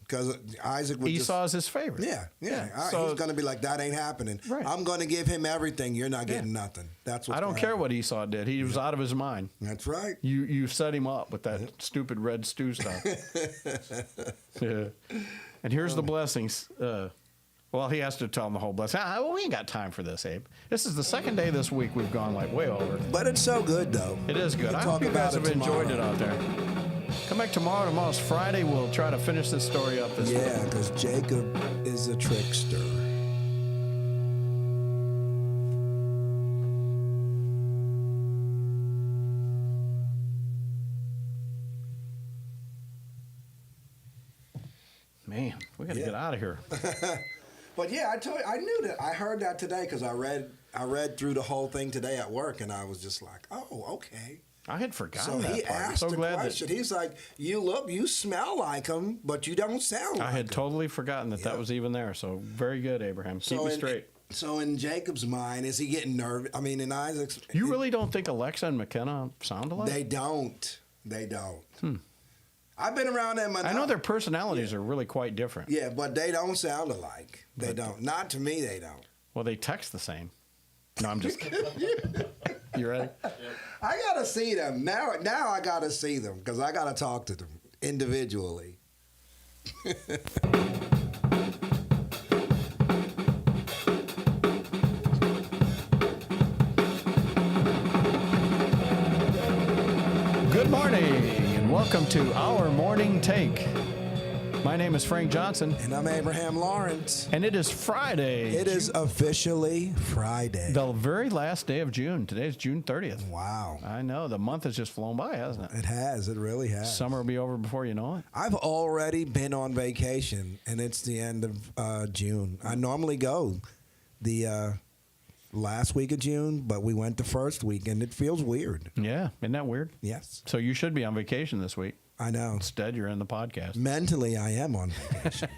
because Isaac would Esau's his favorite. Yeah. So He's going to be like, "That ain't happening. Right. I'm going to give him everything. You're not getting nothing." That's what I don't care what Esau did. He was out of his mind. That's right. You set him up with that stupid red stew stuff. Yeah. And here's the blessings. Well, he has to tell him the whole blessing. We ain't got time for this, Abe. This is the second day this week we've gone like way over. But it's so good though. It is We good. can I talk hope you guys about have enjoyed it tomorrow. out there. Come back tomorrow. Tomorrow's Friday. We'll try to finish this story up this week. Yeah, because Jacob is a trickster. Man, we got to Yeah. get out of here. But yeah, I told you, I knew that. I heard that today because I read through the whole thing today at work, and I was just like, "Oh, okay." I had forgotten So that he part. I'm asked so the glad question. He's like, you smell like him, but you don't sound that like I had him." totally forgotten that Yeah. was even there. So very good, Abraham. Keep So me in- straight. So in Jacob's mind, is he getting nervous? I mean, in Isaac's, You really don't think Alexa and McKenna sound alike? They don't. They don't. I've been around them enough. I know their personalities are really quite different. Yeah, but they don't sound alike. They don't. Not to me, they don't. Well, they text the same. No, I'm just kidding. You ready? I gotta see them now. Now I gotta see them because I gotta talk to them individually. Good morning and welcome to our morning take. My name is Frank Johnson, And I'm Abraham Lawrence. and it is Friday. It is officially Friday. the very last day of June. Today's June 30th. Wow. I know the month has just flown by, hasn't it? It has. It really has. Summer will be over before you know it. I've already been on vacation, and it's the end of June. I normally go the last week of June, but we went the first week, and it feels weird. Yeah, isn't that weird? Yes, So you should be on vacation this week. I know. Instead, you're in the podcast. Mentally, I am on vacation.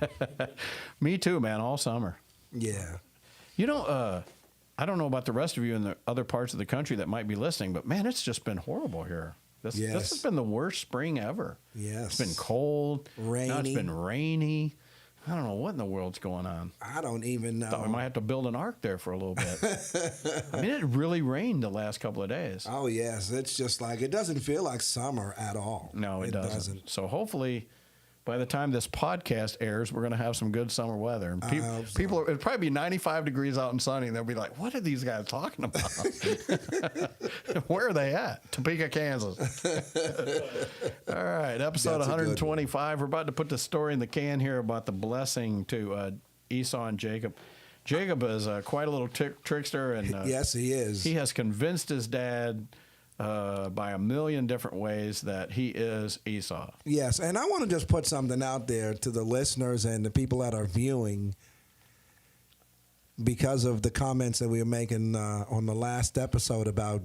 Me too, man. All summer. Yeah. You know, I don't know about the rest of you in the other parts of the country that might be listening, but man, it's just been horrible here. This Yes. has been the worst spring ever. Yes. It's been cold. Now it's Rainy. been rainy. I don't know what in the world's going on. I don't even know. Thought we might have to build an ark there for a little bit. I mean, it really rained the last couple of days. Oh, yes. It's just like, it doesn't feel like summer at all. No, it doesn't. So hopefully, by the time this podcast airs, we're going to have some good summer weather. And I hope so. people, it'll probably be 95 degrees out and sunny, and they'll be like, "What are these guys talking about? Where are they at? Topeka, Kansas." All right, episode That's a good 125. We're about to put the story in the can here about the blessing to Esau and Jacob. Jacob is quite a little trickster, and Yes, he is. he has convinced his dad by a million different ways that he is Esau. Yes, and I want to just put something out there to the listeners and the people that are viewing because of the comments that we were making on the last episode about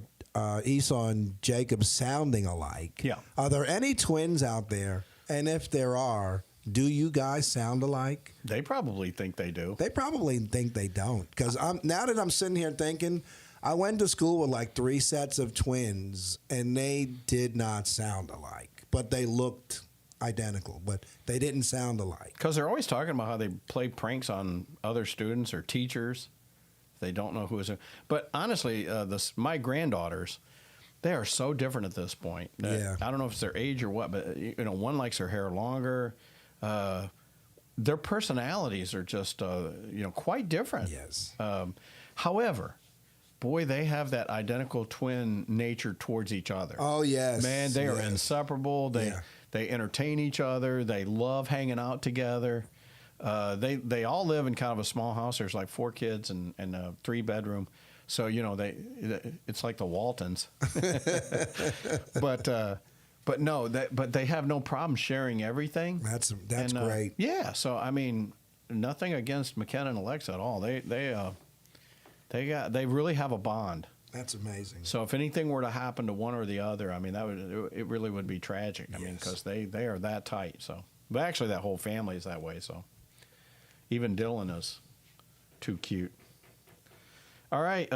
Esau and Jacob sounding alike. Yeah. Are there any twins out there? And if there are, Do you guys sound alike? They probably think they do. They probably think they don't. Because now that I'm sitting here thinking, I went to school with like 3 sets of twins, and they did not sound alike, but they looked identical, but they didn't sound alike. Because they're always talking about how they play pranks on other students or teachers. They don't know who is. But honestly, my granddaughters, they are so different at this point. Yeah. I don't know if it's their age or what, but one likes her hair longer. Their personalities are just quite different. Yes. However, boy, they have that identical twin nature towards each other. Oh, yes. Man, they are yes. inseparable. They entertain each other. They love hanging out together. They all live in kind of a small house. There's like 4 kids and a 3-bedroom. So it's like the Waltons. But no, but they have no problem sharing everything. That's And, great. Yeah. So I mean, nothing against McKenna and Alexa at all. They really have a bond. That's amazing. So if anything were to happen to one or the other, I mean, it really would be tragic. I mean, because they are that tight. So, but actually, that whole family is that way. So, even Dylan is too cute. All right.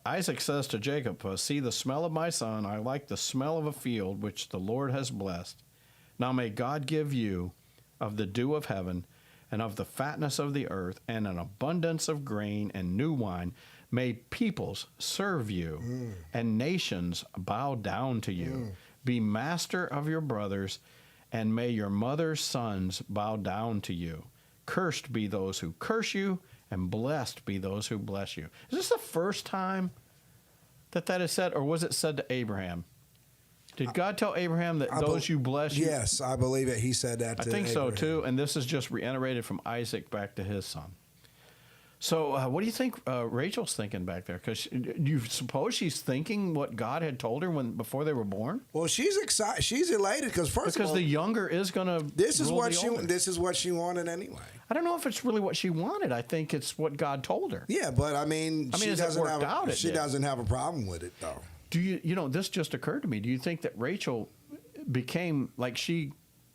Isaac says to Jacob, "See the smell of my son. I like the smell of a field which the Lord has blessed. Now may God give you of the dew of heaven, and of the fatness of the earth, and an abundance of grain and new wine. May peoples serve you, and nations bow down to you. Be master of your brothers, and may your mother's sons bow down to you. Cursed be those who curse you, and blessed be those who bless you." Is this the first time that is said, or was it said to Abraham? Did God tell Abraham that those you bless you? Yes, I believe it. He said that I to think so Abraham. too, and this is just reiterated from Isaac back to his son. So, what do you think Rachel's thinking back there? Because do you suppose she's thinking what God had told her before they were born? Well, she's excited. She's elated because Because of all, the younger is going to. this is what she wanted anyway. I don't know if it's really what she wanted. I think it's what God told her. Yeah, but I mean, she as it doesn't worked out, it she did. doesn't have a problem with it though. Do you this just occurred to me? Do you think that Rachel became like she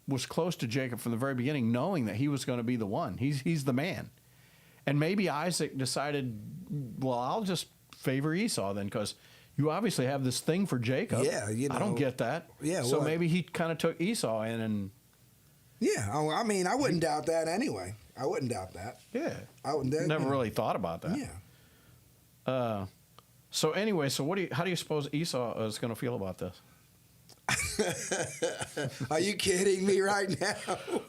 was close to Jacob from the very beginning, knowing that he was going to be the one? He's the man. And maybe Isaac decided, well, I'll just favor Esau then, because you obviously have this thing for Jacob. Yeah, I don't get that. Yeah, So well, maybe he kind of took Esau in and. Yeah, I mean, I wouldn't doubt that anyway. I wouldn't doubt that. Yeah. I would Never really thought about that. Yeah. So anyway, how do you suppose Esau is going to feel about this? Are you kidding me right now?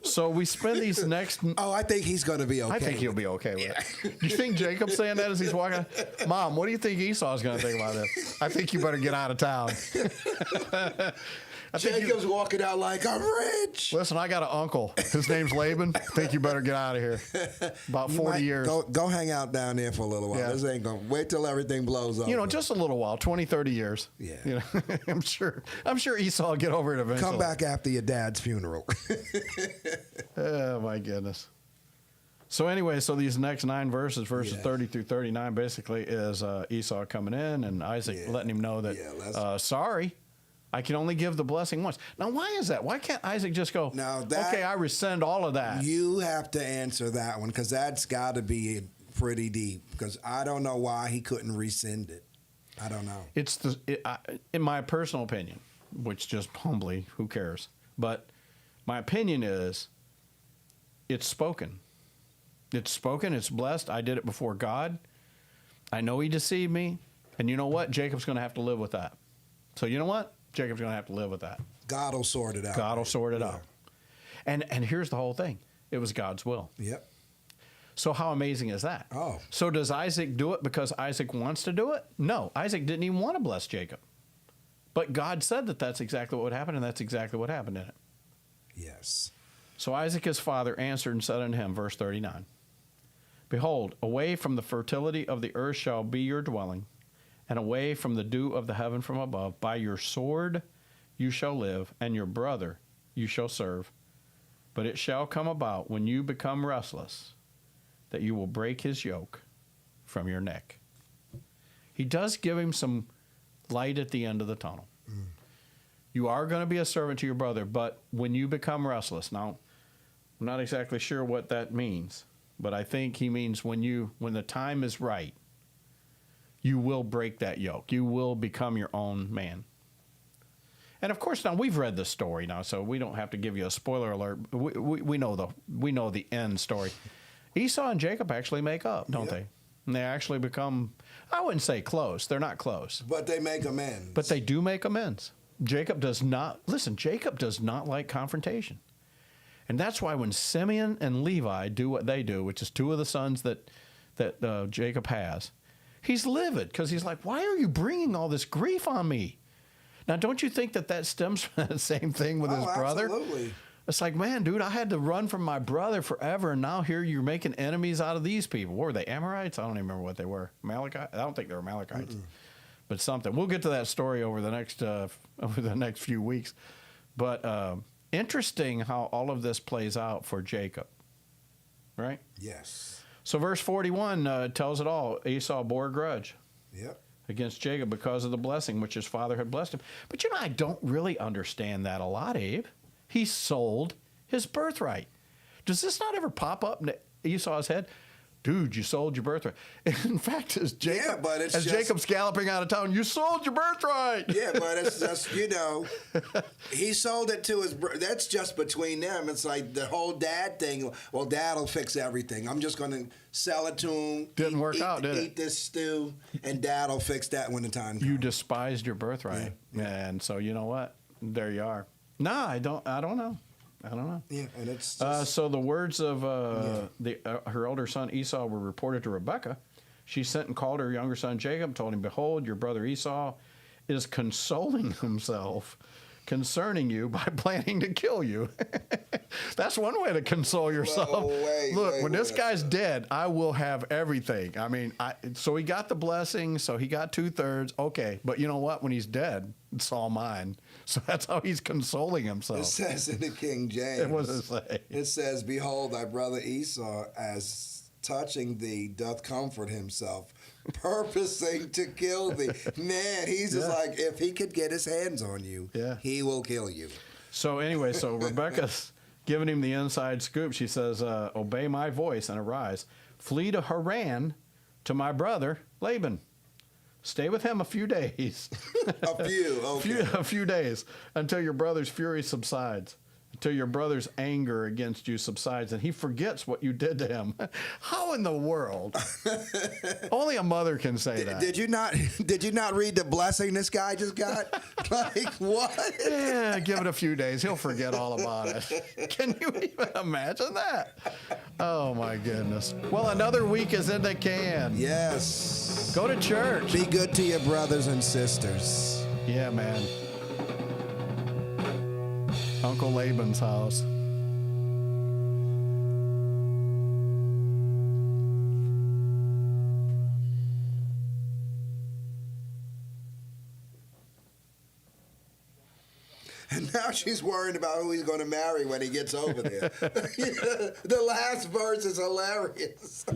So we spend these next. Oh, I think he's going to be okay. I think he'll be okay with it. Do you think Jacob's saying that as he's walking? Mom, what do you think Esau's going to think about this? I think you better get out of town. Jacob's walking out like, I'm rich. Listen, I got an uncle. His name's Laban. I think you better get out of here. About 40 years. Go hang out down there for a little while. Yeah. This ain't going to wait till everything blows over. Just a little while, 20, 30 years. Yeah. I'm sure Esau will get over it eventually. Come back after your dad's funeral. Oh, my goodness. So anyway, these next 9 verses 30 through 39, basically is Esau coming in and Isaac letting him know that, sorry, I can only give the blessing once. Now, why is that? Why can't Isaac just go, okay, I rescind all of that? You have to answer that one because that's got to be pretty deep because I don't know why he couldn't rescind it. I don't know. It's in my personal opinion, which just humbly, who cares? But my opinion is it's spoken. It's spoken. It's blessed. I did it before God. I know he deceived me. And you know what? Jacob's going to have to live with that. So you know what? Jacob's going to have to live with that. God will sort it out. God will sort it out. And here's the whole thing. It was God's will. Yep. So how amazing is that? Oh. So does Isaac do it because Isaac wants to do it? No. Isaac didn't even want to bless Jacob. But God said that that's exactly what would happen, and that's exactly what happened in it. Yes. So Isaac, his father, answered and said unto him, verse 39, Behold, away from the fertility of the earth shall be your dwelling, and away from the dew of the heaven from above. By your sword you shall live, and your brother you shall serve. But it shall come about when you become restless that you will break his yoke from your neck. He does give him some light at the end of the tunnel. You are going to be a servant to your brother, but when you become restless, now, I'm not exactly sure what that means, but I think he means when the time is right, you will break that yoke. You will become your own man. And of course, now we've read the story now, so we don't have to give you a spoiler alert. We know the end story. Esau and Jacob actually make up, don't they? And they actually become, I wouldn't say close. They're not close. But they make amends. But they do make amends. Jacob does not like confrontation. And that's why when Simeon and Levi do what they do, which is two of the sons that Jacob has, he's livid because he's like, why are you bringing all this grief on me? Now, don't you think that stems from the same thing with his brother? Absolutely. It's like, man, dude, I had to run from my brother forever, and now here you're making enemies out of these people. What were they, Amorites? I don't even remember what they were. Amalekites? I don't think they were Amalekites, but something. We'll get to that story over the next few weeks. But interesting how all of this plays out for Jacob, right? Yes. So verse 41 tells it all. Esau bore a grudge Yep. against Jacob because of the blessing which his father had blessed him. But I don't really understand that a lot, Abe. He sold his birthright. Does this not ever pop up in Esau's head? Dude, you sold your birthright. In fact, as Jacob's galloping out of town, you sold your birthright. Yeah, but it's just, he sold it to his brother. That's just between them. It's like the whole dad thing. Well, dad will fix everything. I'm just going to sell it to him. Didn't work out, did it? Eat this stew, and dad will fix that when the time comes. You despised your birthright. Yeah. And so you know what? There you are. No, I don't know. Yeah, and it's just, so the words of her older son Esau were reported to Rebekah. She sent and called her younger son Jacob, told him, "Behold, your brother Esau is consoling himself concerning you by planning to kill you." That's one way to console yourself. Look, when this guy's dead, I will have everything. I mean, so he got the blessing, so he got 2/3. Okay, but you know what? When he's dead, it's all mine. So that's how he's consoling himself. it says in the King James. What does it say? It says, "Behold, thy brother Esau, as touching thee, doth comfort himself, purposing to kill thee." Man, he's just like, if he could get his hands on you, he will kill you. So anyway, Rebekah's giving him the inside scoop. She says, "Obey my voice and arise. Flee to Haran to my brother Laban. Stay with him a few days." A few days until your brother's fury subsides, until your brother's anger against you subsides, and he forgets what you did to him. How in the world? Only a mother can say that. Did you not read the blessing this guy just got? Like, what? Yeah, give it a few days. He'll forget all about it. Can you even imagine that? Oh, my goodness. Well, another week is in the can. Yes. Go to church. Be good to your brothers and sisters. Yeah, man. Uncle Laban's house. And now she's worried about who he's going to marry when he gets over there. The last verse is hilarious.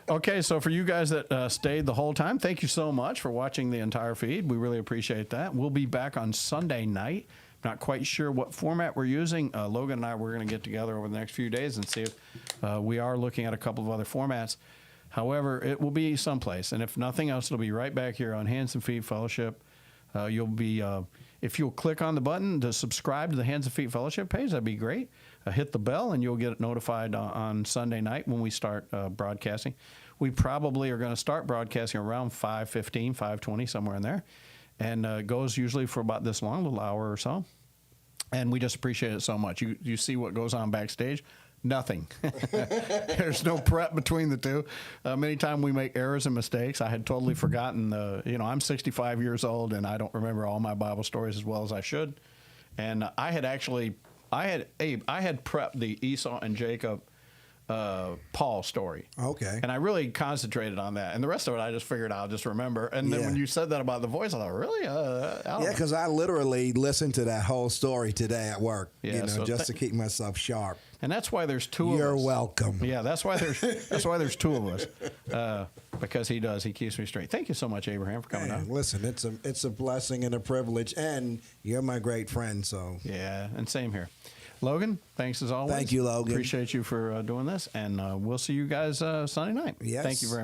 Okay, so for you guys that stayed the whole time, thank you so much for watching the entire feed. We really appreciate that. We'll be back on Sunday night. Not quite sure what format we're using. Logan and I, we're going to get together over the next few days and see if we are looking at a couple of other formats. However, it will be someplace. And if nothing else, it'll be right back here on Hands and Feet Fellowship. You'll be... if you'll click on the button to subscribe to the Hands and Feet Fellowship page, that'd be great. Hit the bell, and you'll get notified on Sunday night when we start broadcasting. We probably are going to start broadcasting around 5:15, 5:20, somewhere in there. And it goes usually for about this long, a little hour or so. And we just appreciate it so much. You see what goes on backstage? Nothing. There's no prep between the two. Many times we make errors and mistakes. I had totally forgotten I'm 65 years old and I don't remember all my Bible stories as well as I should. And I had prepped the Esau and Jacob Paul story. Okay. And I really concentrated on that. And the rest of it, I just figured I'll just remember. And then when you said that about the voice, I thought, really? Yeah, because I literally listened to that whole story today at work, just to keep myself sharp. And that's why there's two of us. You're welcome. Yeah, that's why there's two of us. because he does. He keeps me straight. Thank you so much, Abraham, for coming Man, on. listen, it's a blessing and a privilege, and you're my great friend. So Yeah, and same here. Logan, thanks as always. Thank you, Logan. Appreciate you for doing this, and we'll see you guys Sunday night. Yes. Thank you very much.